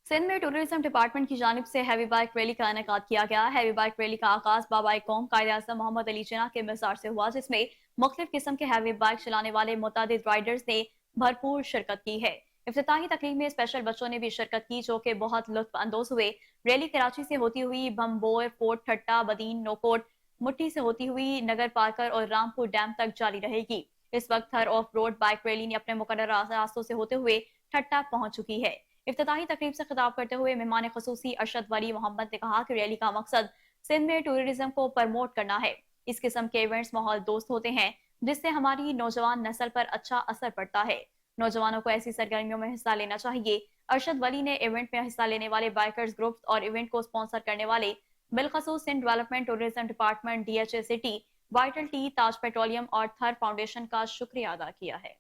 Speaker 1: सिंध में टूरिज्म डिपार्टमेंट की जानिब से हैवी बाइक रैली का इनेकाद किया गया। हैवी बाइक रैली का आगाज बाबा कौम कायद आज़म मोहम्मद अली जिन्ना के मज़ार से हुआ, जिसमें मुख्तलिफ किस्म के हैवी बाइक चलाने वाले मुतादिद राइडर्स ने भरपूर शिरकत की है। इफ्तिताही तकरीब में स्पेशल बच्चों ने भी शिरकत की, जो कि बहुत लुत्फ अंदोज हुए। रैली कराची से होती हुई भम्बोर, फोर्ट ठट्टा, बदीन, नोकोट, मुट्ठी से होती हुई नगर पार्कर और रामपुर डैम तक जारी रहेगी। इस वक्त हर ऑफ रोड बाइक रैली ने अपने मुकर्रर रास्तों से होते हुए ठट्टा पहुंच चुकी है। इफ्तिताही तकरीब से खिताब करते हुए मेहमान खसूसी अरशद वली मोहम्मद ने कहा कि रैली का मकसद सिंध में टूरिज्म को प्रमोट करना है। इस किस्म के इवेंट्स माहौल दोस्त होते हैं, जिससे हमारी नौजवान नस्ल पर अच्छा असर पड़ता है। नौजवानों को ऐसी सरगर्मियों में हिस्सा लेना चाहिए। अरशद वली ने इवेंट में हिस्सा लेने वाले बाइकर्स ग्रुप्स और इवेंट को स्पॉन्सर करने वाले बिलखसूस Sindh development tourism department, DHA city, Vital Tea, Taj petroleum और थर फाउंडेशन का शुक्रिया अदा किया है।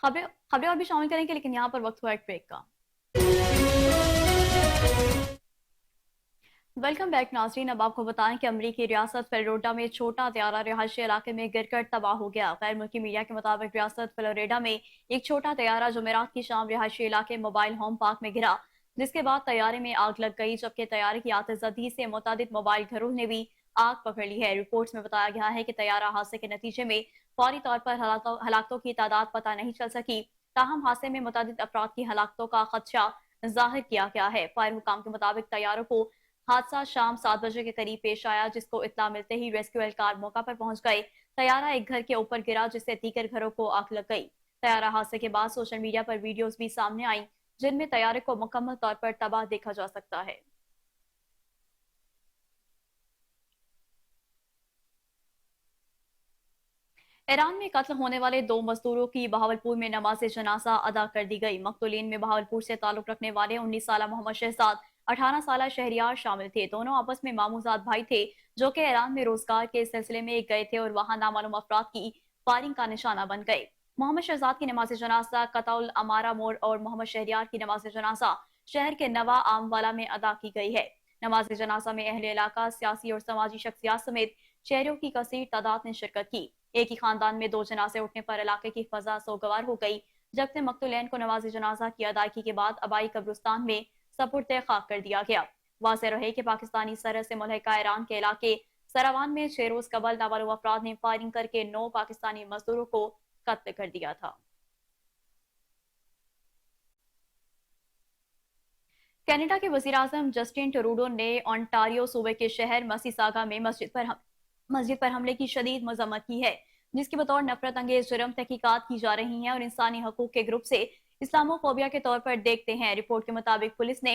Speaker 1: खबरें खबरें और भी शामिल करेंगे, लेकिन यहाँ पर वक्त हुआ एक ब्रेक का। वेलकम बैक नाजरीन। अब आपको बताएं कि अमरीकी रियासत फ्लोरिडा में छोटा तैयारा रिहायशी इलाके में गिरकर तबाह हो गया। गैर मुल्की मीडिया के मुताबिक रियासत फ्लोरिडा में एक छोटा तैयारा जुमेरात की शाम रिहायशी इलाके मोबाइल होम पार्क में गिरा, जिसके बाद तैयारे में आग लग गई, जबकि तैयारे की आतिशबाजी से मुतादिद मोबाइल घरों ने भी आग पकड़ ली है। रिपोर्ट्स में बताया गया है कि तैयारा हादसे के नतीजे में फौरी तौर पर हलाकतों की तादाद पता नहीं चल सकी। ताहम हादसे में मुतादिद अफराद की हलाकतों का खदशा जाहिर किया गया है। फायर हुकाम के मुताबिक तैयारों को हादसा शाम 7 बजे के करीब पेश आया, जिसको इत्तला मिलते ही रेस्क्यू एहलकार मौका पर पहुंच गए। तैयारा एक घर के ऊपर गिरा, जिससे दीगर घरों को आग लग गई। तैयारा हादसे के बाद सोशल मीडिया पर वीडियोस भी सामने आई, जिनमें तैयारे को मुकम्मल तौर पर तबाह देखा जा सकता है। ईरान में कत्ल होने वाले 2 मजदूरों की बहावलपुर में नमाज जनाजा अदा कर दी गई। मकतूलीन में बहावलपुर से ताल्लुक रखने वाले 19 साल मोहम्मद शहजाद, 18 साल शहरियार शामिल थे। दोनों आपस में मामूजात भाई थे, जो कि ईरान में रोजगार के सिलसिले में गए थे और वहां नामालूम अफराद की फायरिंग का निशाना बन गए। मोहम्मद शहजाद की नमाज जनाजा कतौल अमारा मोड़ और मोहम्मद शहरियार की नमाज जनाजा शहर के नवा आमवाला में अदा की गई है। नमाज जनाजा में अहले इलाका, सियासी और समाजी शख्सियात समेत शहरों की कसीर तादाद ने शिरकत की। एक ही खानदान में 2 जनाजे उठने पर इलाके की फजा सोगवार हो गई, जबकि मकतूलैन को नमाज जनाजा की अदायगी के बाद आबाई कब्रिस्तान में सपुर्द खाक कर दिया गया। वाज़ेह रहे कि पाकिस्तानी सरहद से मुल्हिका ईरान के इलाके सरावान में 6 रोज कबल नामालूम अफराद ने फायरिंग करके 9 पाकिस्तानी मजदूरों को कत्ल कर दिया था। कनाडा के वजीर आजम जस्टिन ट्रूडो ने ओंटारियो सूबे के शहर मसीसागा में मस्जिद पर हमले की शदीद मजम्मत की है, जिसकी बतौर नफरत अंगेज जुर्म तहकीकात की जा रही हैं और इंसानी हकूक के ग्रुप से इस्लामोफोबिया के तौर पर देखते हैं। रिपोर्ट के मुताबिक पुलिस ने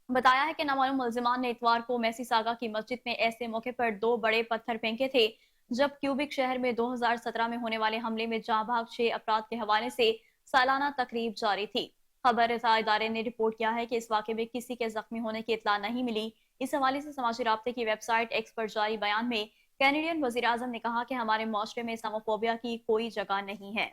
Speaker 1: बताया है कि नामालूम मुलजिमान ने इतवार को मैसीसागा की मस्जिद में ऐसे मौके पर 2 बड़े पत्थर फेंके थे, जब क्यूबिक शहर में 2017 में होने वाले हमले में जहां भाग 6 अफराद के हवाले से सालाना तकरीब जारी थी। खबर रसा इदारे ने रिपोर्ट किया है कि इस वाक़े में किसी के जख्मी होने की इतला नहीं मिली। इस हवाले से समाजी राब्ते की वेबसाइट एक्स पर जारी बयान में कैनेडियन वजीर आजम ने कहा कि हमारे मुआशरे में इस्लामोफोबिया की कोई जगह नहीं है।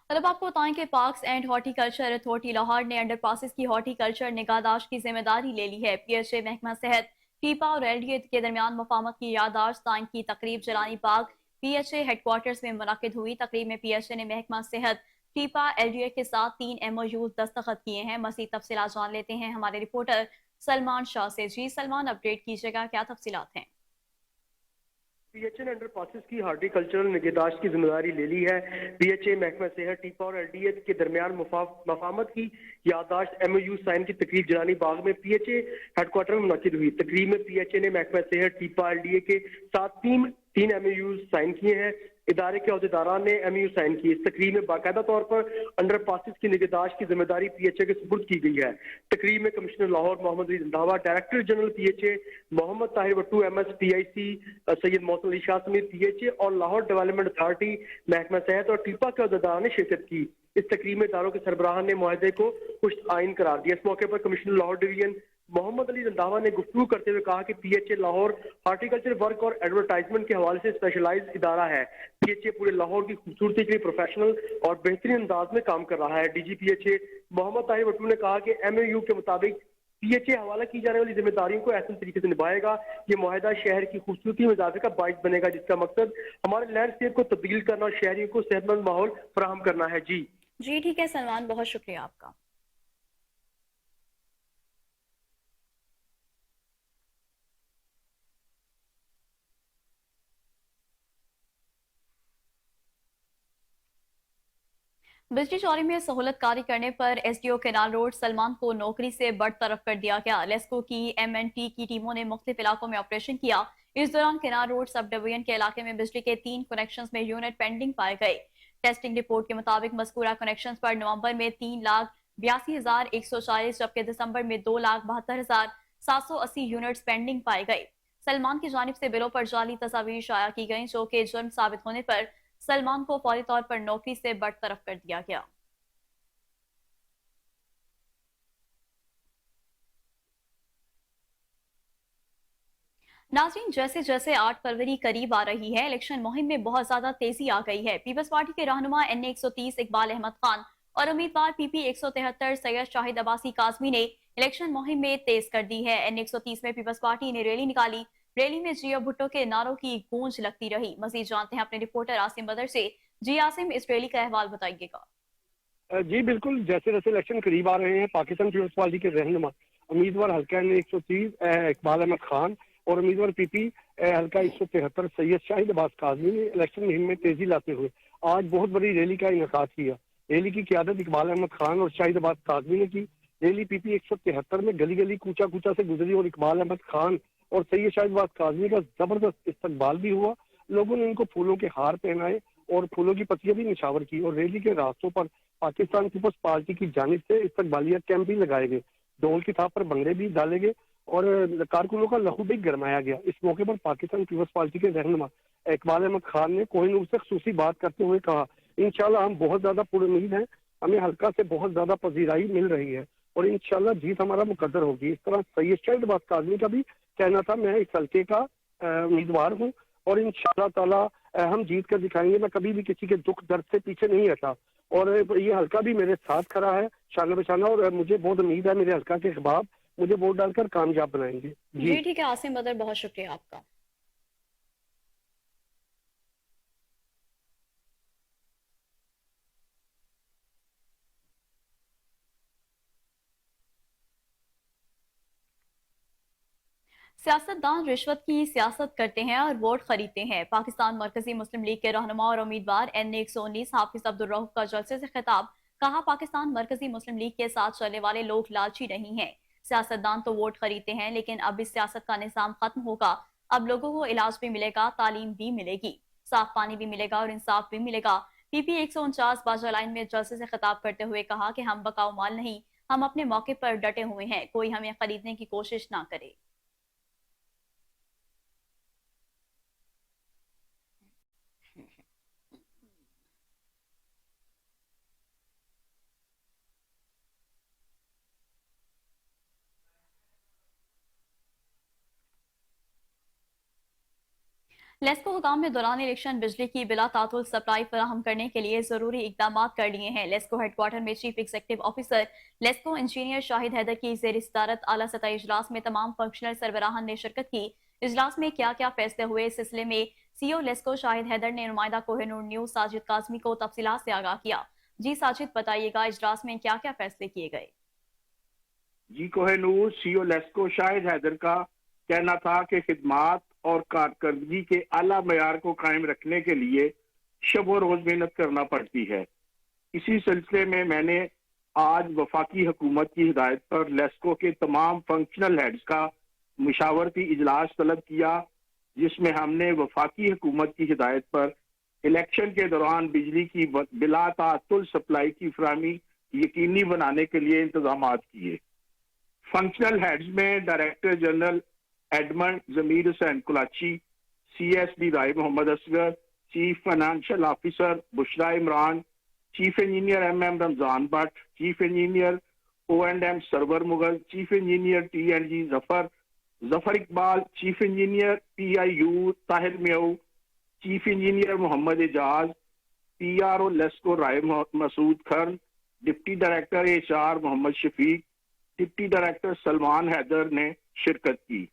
Speaker 1: और अब आपको बताएं कि parks and horticulture authority Lahore ने अंडर पासिस की हॉर्टिकल्चर निगाहदाश्त की जिम्मेदारी ले ली है। पीएचए महकमा सेहत फीपा और एलडीए के दरमियान मुफाहमत की याददाश्त साइन की तकरीब जलानी बाग पीएचए हेडक्वार्टर्स में मुनक्किद हुई। तकरीब में पीएचए ने महकमा सेहत फीपा एलडीए के साथ 3 एमओयू दस्तखत किए हैं। मज़ीद तफसीलात जान लेते हैं हमारे रिपोर्टर सलमान शाह से। जी सलमान, अपडेट कीजिएगा, क्या तफसीलात हैं?
Speaker 2: पीएचए ने अंडर पासिस की हार्टिकल्चरल निगहदाश्त की जिम्मेदारी ले ली है। पीएचए महकमा सेहत टीपा और एलडीए के दरमियान मफाहमत की याददाश्त एमओयू साइन की तकरीब जलानी बाग में पीएचए हेडक्वार्टर में मुनक्किद हुई। तकरीब में पीएचए ने महकमा सेहत टीपा एलडीए के साथ तीन एमओयू साइन किए हैं। इदारे के अहदेदारान ने एमओयू साइन की। इस तकरीब में बाकायदा तौर पर अंडर पासिस की निगहदाश्त की जिम्मेदारी पीएचए के सुपुर्द की गई है। तकरीब में commissioner Lahore Mohammad Ali Randhawa, director general PHA Mohammad Tahir Bhattu, MS PIC Syed Mausam Ali Shah समेत पीएचए और लाहौर डेवलपमेंट अथॉरिटी, महकमा सेहत और टीपा के अहदेदारान ने शिरकत की। इस तकरीब में इदारों के सरबराहान ने मुआहदे को खुश आइन करार दिया। इस मौके पर कमिश्नर लाहौर डिवीजन मोहम्मद अली रंधावा ने गुफ्तगू करते हुए कहा कि पीएचए लाहौर हार्टिकल्चर वर्क और एडवर्टाइजमेंट के हवाले से स्पेशलाइज्ड इदारा है। पीएचए पूरे लाहौर की खूबसूरती के लिए प्रोफेशनल और बेहतरीन अंदाज में काम कर रहा है। डीजी पीएचए मोहम्मद ताहिर भट्टू ने कहा कि एमओयू के मुताबिक पीएचए हवाला की जाने वाली जिम्मेदारियों को ऐसे तरीके से निभाएगा। ये मुआहदा शहर की खूबसूरती में इजाफे का बाइस बनेगा, जिसका मकसद हमारे लैंडस्केप को तब्दील करना और शहरियों को सेहतमंद माहौल फराहम करना है। जी
Speaker 1: ठीक है सलमान, बहुत शुक्रिया आपका। बिजली चोरी में सहूलत कारी करने पर एसडीओ केनाल रोड सलमान को नौकरी से बरतरफ कर दिया गया। लेस्को की एमएनटी की टीमों ने मुख्तलिफ इलाकों में ऑपरेशन किया। इस दौरान केनाल रोड सब डिवीजन के इलाके में बिजली के 3 कनेक्शन में यूनिट पेंडिंग पाए गए। टेस्टिंग रिपोर्ट के मुताबिक मज़कूरा कनेक्शन पर नवंबर में 3,82,140 जबकि दिसंबर में 2,72,780 यूनिट्स पेंडिंग पाए गए। सलमान की जानिब से बिलों पर जाली तस्वीर शाया की गई, जो कि जुर्म साबित होने पर सलमान को फौरी तौर पर नौकरी से बरतरफ कर दिया गया। नाज़रीन, जैसे जैसे 8 फरवरी करीब आ रही है, इलेक्शन मुहिम में बहुत ज्यादा तेजी आ गई है। पीपल्स पार्टी के रहनुमा एनए 130 इकबाल अहमद खान और उम्मीदवार पीपी 173 सैयद शाहिद अब्बासी काजमी ने इलेक्शन मुहिम में तेज कर दी है। एनए 130 में पीपल्स पार्टी ने रैली निकाली। रैली में जियो भुट्टो के नारों की गूंज लगती रही। मजीद जानते हैं अपने रिपोर्टर आसिम बदर से। जी आसिम, इस रैली का अहवाल बताइएगा।
Speaker 3: जी बिल्कुल, जैसे जैसे इलेक्शन करीब आ रहे हैं, पाकिस्तान पीपल्स पार्टी के रहनुमा उम्मीदवार हल्का ने 130 इकबाल अहमद खान और उम्मीदवार पीपी हल्का 173 सैयद शाहिद अब्बास काजमी ने इलेक्शन मुहिम में तेजी लाते हुए आज बहुत बड़ी रैली का इनेकाद किया। रैली की क्यादत इकबाल अहमद खान और शाहिद अब्बास काजमी ने की। रैली पीपी 173 में गली गली कूचा कूचा से गुजरी और इकबाल अहमद खान और सैयद शाहिद अब्बास काजमी का जबरदस्त इस्तकबाल भी हुआ। लोगों ने इनको फूलों के हार पहनाए और फूलों की पत्तियां भी निछावर की और रैली के रास्तों पर पाकिस्तान पीपल्स पार्टी की जानिब से इस्तकबालिया कैंप भी लगाए गए। ढोल की थाप पर भंगड़े भी डाले गए और कारकुनों का लहू भी गरमाया गया। इस मौके पर पाकिस्तान पीपल्स पार्टी के रहनुमा इकबाल अहमद खान ने कोहिनूर से खसूसी बात करते हुए कहा, इंशाल्लाह हम बहुत ज्यादा पुरुमीद हैं, हमें हल्का से बहुत ज्यादा पजीराई मिल रही है और इंशाल्लाह जीत हमारा मुकद्दर होगी। इस तरह सैयद शाहिद अब्बास काजमी का भी कहना था, मैं इस हल्के का उम्मीदवार हूँ और इंशाल्लाह ताला हम जीत कर दिखाएंगे। मैं कभी भी किसी के दुख दर्द से पीछे नहीं हटा और ये हल्का भी मेरे साथ खड़ा है शाना बशाना और मुझे बहुत उम्मीद है मेरे हल्का के अहबाब मुझे वोट डालकर कामयाब बनाएंगे।
Speaker 1: जी ठीक है आसिम बदर, बहुत शुक्रिया आपका। सियासतदान रिश्वत की सियासत करते हैं और वोट खरीदते हैं। पाकिस्तान मरकजी मुस्लिम लीग के रहनुमा और उम्मीदवार एनए 119 हाफिज अब्दुल रऊफ का जलसे से खिताब। कहा, पाकिस्तान मरकजी मुस्लिम लीग के साथ चलने वाले लोग लालची नहीं हैं। सियासतदान तो वोट खरीदते हैं, लेकिन अब इस सियासत का निजाम खत्म होगा। अब लोगों को इलाज भी मिलेगा, तालीम भी मिलेगी, साफ पानी भी मिलेगा और इंसाफ भी मिलेगा। पीपी 149 बाजा लाइन में जलसे से खिताब करते हुए कहा कि हम बकाऊ माल नहीं, हम अपने मौके पर डटे हुए हैं, कोई हमें खरीदने की कोशिश ना करे। लेस्को हुकाम ने दौरान इलेक्शन बिजली की बिला तातुल सप्लाई फराहम करने के लिए जरूरी इकदाम कर लिए हैं। लेस्को हेडक्वार्टर में chief executive officer LESCO engineer Shahid Haider की जेर सदारत आला सतह इजलास में तमाम फंक्शनल सरबराहान ने शिरकत की। इजलास में क्या क्या फैसले हुए, इस सिलसिले में सीईओ लेस्को शाहिद हैदर ने नुमाइंदा कोहिनूर न्यूज साजिद काजमी को तफसीलात से आगाह किया। जी साजिद, बताइएगा इजलास में क्या क्या फैसले किए गए।
Speaker 4: जी कोहिनूर, सीईओ लेस्को शाहिद हैदर का कहना था कि खिदमात और कारकर्दगी के आला मयार को कायम रखने के लिए शब व रोज मेहनत करना पड़ती है। इसी सिलसिले में मैंने आज वफाकी हुकूमत की हिदायत पर लेस्को के तमाम फंक्शनल हेड्स का मुशावरती इजलास तलब किया, जिसमें हमने वफाकी हुकूमत की हिदायत पर इलेक्शन के दौरान बिजली की बिला तातुल सप्लाई की फराहमी यकीनी बनाने के लिए इंतजाम किए। फंक्शनल हेड्स में डायरेक्टर जनरल एडमंड Zameer Hussain Kulachi, CSD Rai Mohammad Asghar, chief financial officer Bushra Imran, chief engineer MM Ramzan Bhatt, chief engineer O&M Sarwar Mughal, chief engineer TNG Zafar Iqbal, chief engineer PIU Tahir मियाऊ, chief engineer Mohammad Ejaz, PRO LESCO Rai Masood खर्न, deputy director HR Mohammad Shafiq, deputy director Salman Haider ने शिरकत की।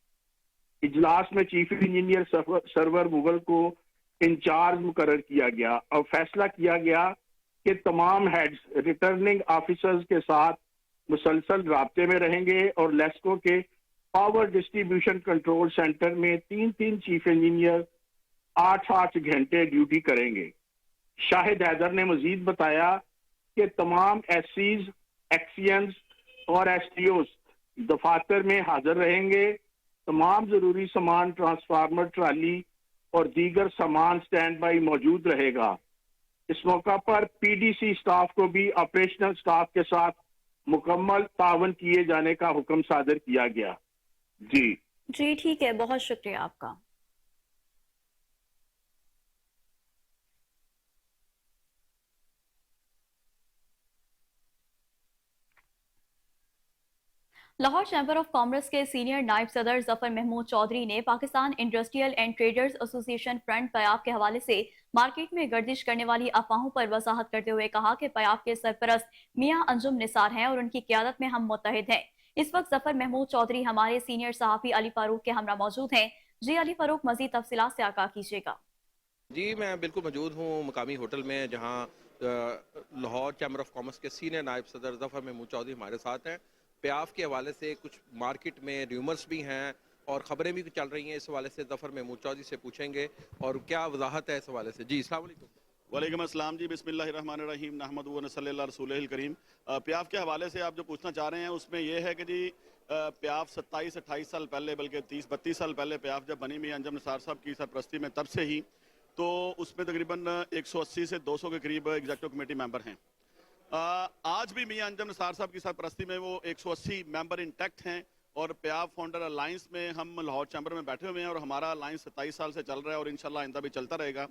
Speaker 4: इजलास में चीफ इंजीनियर सरवर मुगल को इंचार्ज मुकर्रर किया गया और फैसला किया गया कि तमाम हेड्स रिटर्निंग ऑफिसर्स के साथ मुसलसल राब्ते में रहेंगे और लेस्को के पावर डिस्ट्रीब्यूशन कंट्रोल सेंटर में 3-3 चीफ इंजीनियर 8-8 घंटे ड्यूटी करेंगे। शाहिद हैदर ने मजीद बताया कि तमाम SCs, एक्सियंस और STOs दफातर में हाजिर रहेंगे। तमाम जरूरी सामान, ट्रांसफार्मर, ट्राली और दीगर सामान स्टैंड बाई मौजूद रहेगा। इस मौका पर PDC स्टाफ को भी ऑपरेशनल स्टाफ के साथ मुकम्मल तावन किए जाने का हुक्म सादर किया गया। जी
Speaker 1: ठीक है, बहुत शुक्रिया आपका। लाहौर चैम्बर ऑफ कॉमर्स के सीनियर नायब सदर जफर महमूद चौधरी ने Pakistan industrial and traders association front पयाब के हवाले से मार्केट में गर्दिश करने वाली अफवाहों पर वजाहत करते हुए कहा कि पयाब के सरपरस्त मियां अंजुम निसार हैं और उनकी क़यादत में हम मुत्तहिद हैं। इस वक्त जफर महमूद चौधरी हमारे सीनियर सहाफ़ी अली फारूक के हमरा मौजूद हैं। जी अली फारूक, मजीद तफसीलात से आगाह कीजिएगा।
Speaker 5: जी मैं बिल्कुल मौजूद हूँ मुकामी होटल में, जहाँ लाहौर चैम्बर ऑफ कॉमर्स के सीनियर नायब सदर जफर महमूद चौधरी हमारे साथ हैं। प्याफ के हवाले से कुछ मार्केट में र्यूमर्स भी हैं और ख़बरें भी चल रही हैं, इस हवाले से जफर महमूद चौधरी से पूछेंगे और क्या वजाहत है इस हवाले से। जी अस्सलाम वालेकुम।
Speaker 6: वालेकुम अस्सलाम जी, बिस्मिल्लाहिर्रहमानिर्रहीम, नहमदुहु व नसल्ली अला रसूलिहिल करीम। प्याफ के हवाले से आप जो पूछना चाह रहे हैं उसमें यह है कि जी प्याफ 27-28 साल पहले, बल्कि 30-32 साल पहले प्याफ जब बनी मियां अंजुम निसार साहब की सरपरस्ती में, तब से ही तो उसमें तकरीबन 180 से 200 के करीब एग्जीक्यूटिव कमेटी मेंबर हैं। आज भी मियां अंजुम निसार साहब की सरपरस्ती में वो 180 मेंबर इंटैक्ट हैं और प्याफ फाउंडर अलायंस में हम लाहौर चैम्बर में बैठे हुए हैं और हमारा अलायंस 27 साल से चल रहा है और इंशाल्लाह आइंदा भी चलता रहेगा।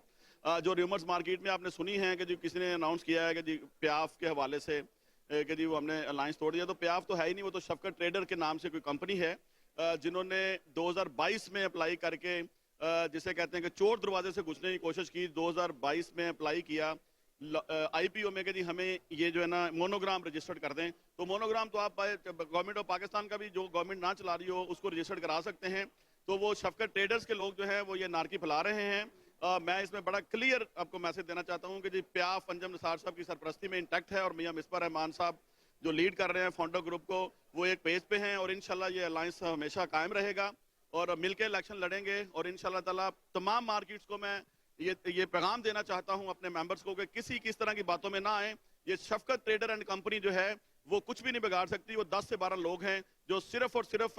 Speaker 6: जो र्यूमर्स मार्केट में आपने सुनी है कि जी किसी ने अनाउंस किया है कि जी प्याफ के हवाले से कि जी वो हमने अलायंस तोड़ दिया, तो प्याफ तो है ही नहीं, वो तो शफकत ट्रेडर के नाम से कोई कंपनी है जिन्होंने 2022 में अप्लाई करके जिसे कहते हैं कि चोर दरवाजे से घुसने की कोशिश की। 2022 में अप्लाई किया IPO में कि जी हमें ये जो है ना मोनोग्राम रजिस्टर्ड कर दें, तो मोनोग्राम तो आप गवर्नमेंट ऑफ पाकिस्तान का भी जो गवर्नमेंट ना चला रही हो उसको रजिस्टर्ड करा सकते हैं। तो वो शफकत ट्रेडर्स के लोग जो हैं वो ये नारकी फैला रहे हैं। मैं इसमें बड़ा क्लियर आपको मैसेज देना चाहता हूँ कि जी प्याफ अंजुम निसार साहब की सरपरस्ती में इंटैक्ट है और मियां मिसबा रहमान साहब जो लीड कर रहे हैं फाउंडर ग्रुप को, वो एक पेज पे हैं और इंशाल्लाह ये अलायंस हमेशा कायम रहेगा और मिलकर इलेक्शन लड़ेंगे। और इंशाल्लाह ताला तमाम मार्केट्स को मैं ये पैगाम देना चाहता हूं अपने मेंबर्स को कि किस तरह की बातों में ना आए। ये शफकत ट्रेडर एंड कंपनी जो है वो कुछ भी नहीं बिगाड़ सकती। वो 10 से 12 लोग हैं जो सिर्फ और सिर्फ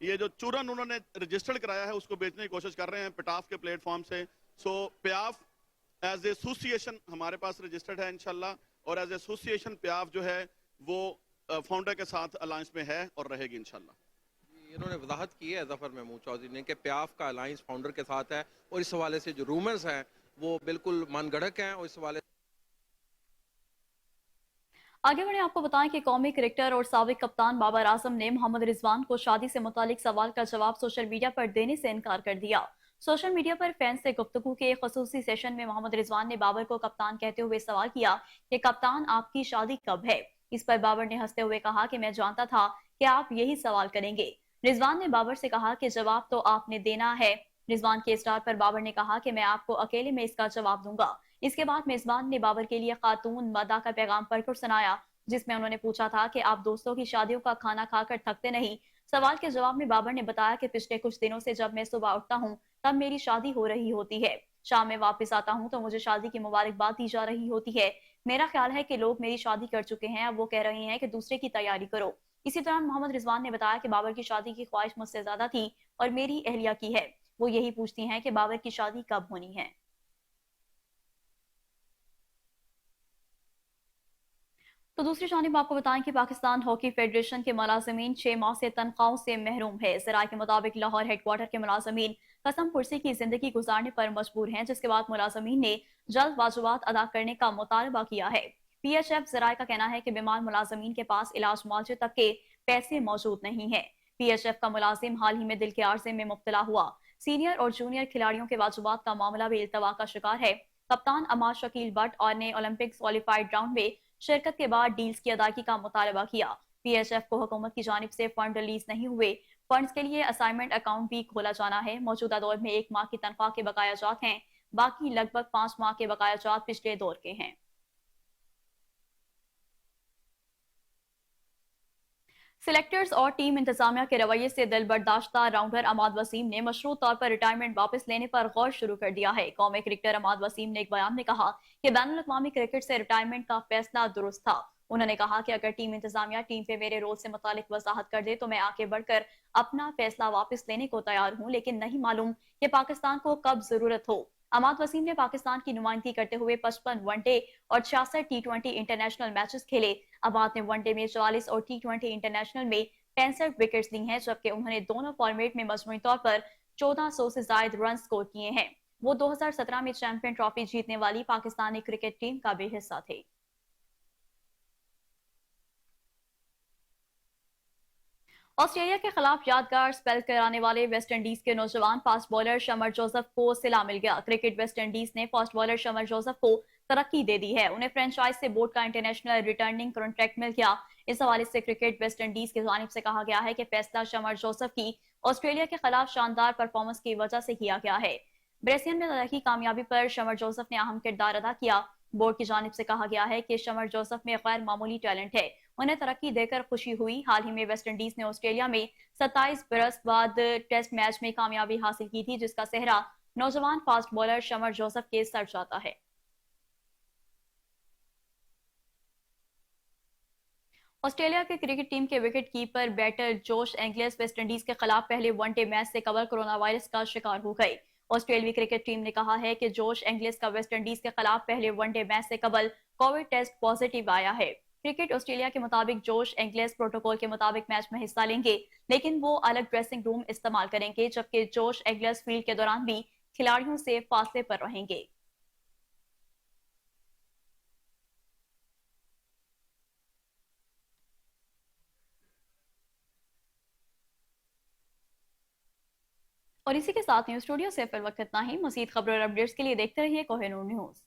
Speaker 6: ये जो चूरन उन्होंने रजिस्टर्ड कराया है उसको बेचने की कोशिश कर रहे हैं पिटाफ के प्लेटफॉर्म से। सो प्याफ एज एसोसिएशन हमारे पास रजिस्टर्ड है इंशाल्लाह, और एज एसोसिएशन प्याफ जो है वो फाउंडर के साथ अलायंस में है और रहेगी इंशाल्लाह।
Speaker 5: इन्होंने वजाहत की है जफर महमूद चौधरी ने कि प्याफ का अलायंस फाउंडर के साथ है और इस हवाले से जो रूमर्स हैं वो बिल्कुल मनगढ़ंत हैं और इस हवाले
Speaker 1: आगे बढ़े आपको बताएं कि कौमी क्रिकेटर और साबिक कप्तान बाबर आजम ने मोहम्मद रिजवान को शादी से मुतालिक सवाल का जवाब सोशल मीडिया पर देने से इनकार कर दिया। सोशल मीडिया पर फैंस से गुफ्तगू के खसूसी सेशन में मोहम्मद रिजवान ने बाबर को कप्तान कहते हुए सवाल किया कि कप्तान आपकी शादी कब है। इस पर बाबर ने हंसते हुए कहा कि मैं जानता था कि आप यही सवाल करेंगे। रिजवान ने बाबर से कहा कि जवाब तो आपने देना है। रिजवान के स्टार पर बाबर ने कहा कि मैं आपको अकेले में इसका जवाब दूंगा। इसके बाद मेजबान ने बाबर के लिए खातून मदा का पैगाम पढ़कर सुनाया, जिसमें उन्होंने पूछा था कि आप दोस्तों की शादियों का खाना खाकर थकते नहीं। सवाल के जवाब में बाबर ने बताया कि पिछले कुछ दिनों से जब मैं सुबह उठता हूँ तब मेरी शादी हो रही होती है। शाम में वापस आता हूँ तो मुझे शादी की मुबारकबाद दी जा रही होती है। मेरा ख्याल है कि लोग मेरी शादी कर चुके हैं, अब वो कह रहे हैं कि दूसरे की तैयारी करो। इसी दौरान मोहम्मद रिजवान ने बताया कि बाबर की शादी की ख्वाहिश मुझसे ज्यादा थी और मेरी अहलिया की है। वो यही पूछती हैं कि बाबर की शादी कब होनी है। तो दूसरी जानिब आपको बताएं कि पाकिस्तान हॉकी फेडरेशन के मुलाजमीन 6 माह से तनख्वाहों से महरूम है। जराये के मुताबिक लाहौर हेडक्वार्टर के मुलाजमीन कसम पुरसी की जिंदगी गुजारने पर मजबूर हैं, जिसके बाद मुलाजमीन ने जल्द वाजबात अदा करने का मुतालबा किया है। PHF जराये का कहना है कि बीमार मुलाजमीन के पास इलाज मुआवजे तक के पैसे मौजूद नहीं है। PHF का मुलाजिम हाल ही में दिल के आर्जे में मुब्तला हुआ। सीनियर और जूनियर खिलाड़ियों के वाजबात का मामला भी इल्तवा का शिकार है। कप्तान अमार शकील बट और ने ओलंपिक्स क्वालिफाइड राउंड में शिरकत के बाद डील्स की अदायगी का मुतालबा किया। PHF को हुकूमत की जानिब से फंड रिलीज नहीं हुए। फंड्स के लिए असाइनमेंट अकाउंट भी खोला जाना है। मौजूदा दौर में 1 माह की तनख्वाह के बकाया जात हैं, बाकी लगभग 5 माह के बकाया जात पिछले दौर के हैं। सिलेक्टर्स और टीम इंतजामिया के रवैये से दिल बर्दाश्ता राउंडर अमाद वसीम ने मशरूत तौर पर रिटायरमेंट वापस लेने पर गौर शुरू कर दिया है। कौमी क्रिकेटर अमाद वसीम ने एक बयान में कहा कि बैनुल-अक़वामी क्रिकेट से रिटायरमेंट का फैसला दुरुस्त था। उन्होंने कहा कि अगर टीम इंतजामिया टीम पे मेरे रोल से मुतालिक वजाहत कर दे तो मैं आगे बढ़कर अपना फैसला वापस लेने को तैयार हूँ, लेकिन नहीं मालूम कि पाकिस्तान को कब जरूरत हो। अमाद वसीम ने पाकिस्तान की नुमाइंदगी करते हुए 55 वनडे और 66 T20 इंटरनेशनल मैचेस खेले। अमाद ने वनडे में 44 और T20 इंटरनेशनल में 65 विकेट्स ली हैं, जबकि उन्होंने दोनों फॉर्मेट में मजमूई तौर पर 1400 से जायद रन स्कोर किए हैं। वो 2017 में चैंपियन ट्रॉफी जीतने वाली पाकिस्तानी क्रिकेट टीम का भी हिस्सा थे। ऑस्ट्रेलिया के खिलाफ यादगार स्पेल कराने वाले वेस्ट इंडीज के नौजवान फास्ट बॉलर शमर जोसेफ को सिला मिल गया। क्रिकेट वेस्ट इंडीज ने फास्ट बॉलर शमर जोसेफ को तरक्की दे दी है। उन्हें फ्रेंचाइज से बोर्ड का इंटरनेशनल रिटर्निंग कॉन्ट्रैक्ट मिल गया। इस हवाले से क्रिकेट वेस्ट इंडीज की जानिब से कहा गया है कि फैसला शमर जोसेफ की ऑस्ट्रेलिया के खिलाफ शानदार परफॉर्मेंस की वजह से किया गया है। ब्रेसियन में तरक्की कामयाबी पर शमर जोसेफ ने अहम किरदार अदा किया। बोर्ड की जानिब से कहा गया है कि शमर जोसेफ में गैर मामूली टैलेंट है। उन्हें तरक्की देकर खुशी हुई। हाल ही में वेस्ट इंडीज ने ऑस्ट्रेलिया में 27 बरस बाद टेस्ट मैच में कामयाबी हासिल की थी, जिसका सेहरा नौजवान फास्ट बॉलर शमर जोसेफ के सर जाता है। ऑस्ट्रेलिया के क्रिकेट टीम के विकेट कीपर बैटर जोश एंगलेस वेस्ट इंडीज के खिलाफ पहले वनडे मैच से कबल कोरोना वायरस का शिकार हो गए। ऑस्ट्रेलियाई क्रिकेट टीम ने कहा है कि जोश एंगलेस का वेस्ट इंडीज के खिलाफ पहले वनडे मैच से कबल कोविड टेस्ट पॉजिटिव आया है। क्रिकेट ऑस्ट्रेलिया के मुताबिक जोश एंगलेस प्रोटोकॉल के मुताबिक मैच में हिस्सा लेंगे, लेकिन वो अलग ड्रेसिंग रूम इस्तेमाल करेंगे, जबकि जोश एंगलेस फील्ड के दौरान भी खिलाड़ियों से फासले पर रहेंगे। और इसी के साथ न्यूज स्टूडियो से फिर वक्त इतना ही। मजीद खबरों और अपडेट्स के लिए देखते रहिए कोहिनूर न्यूज।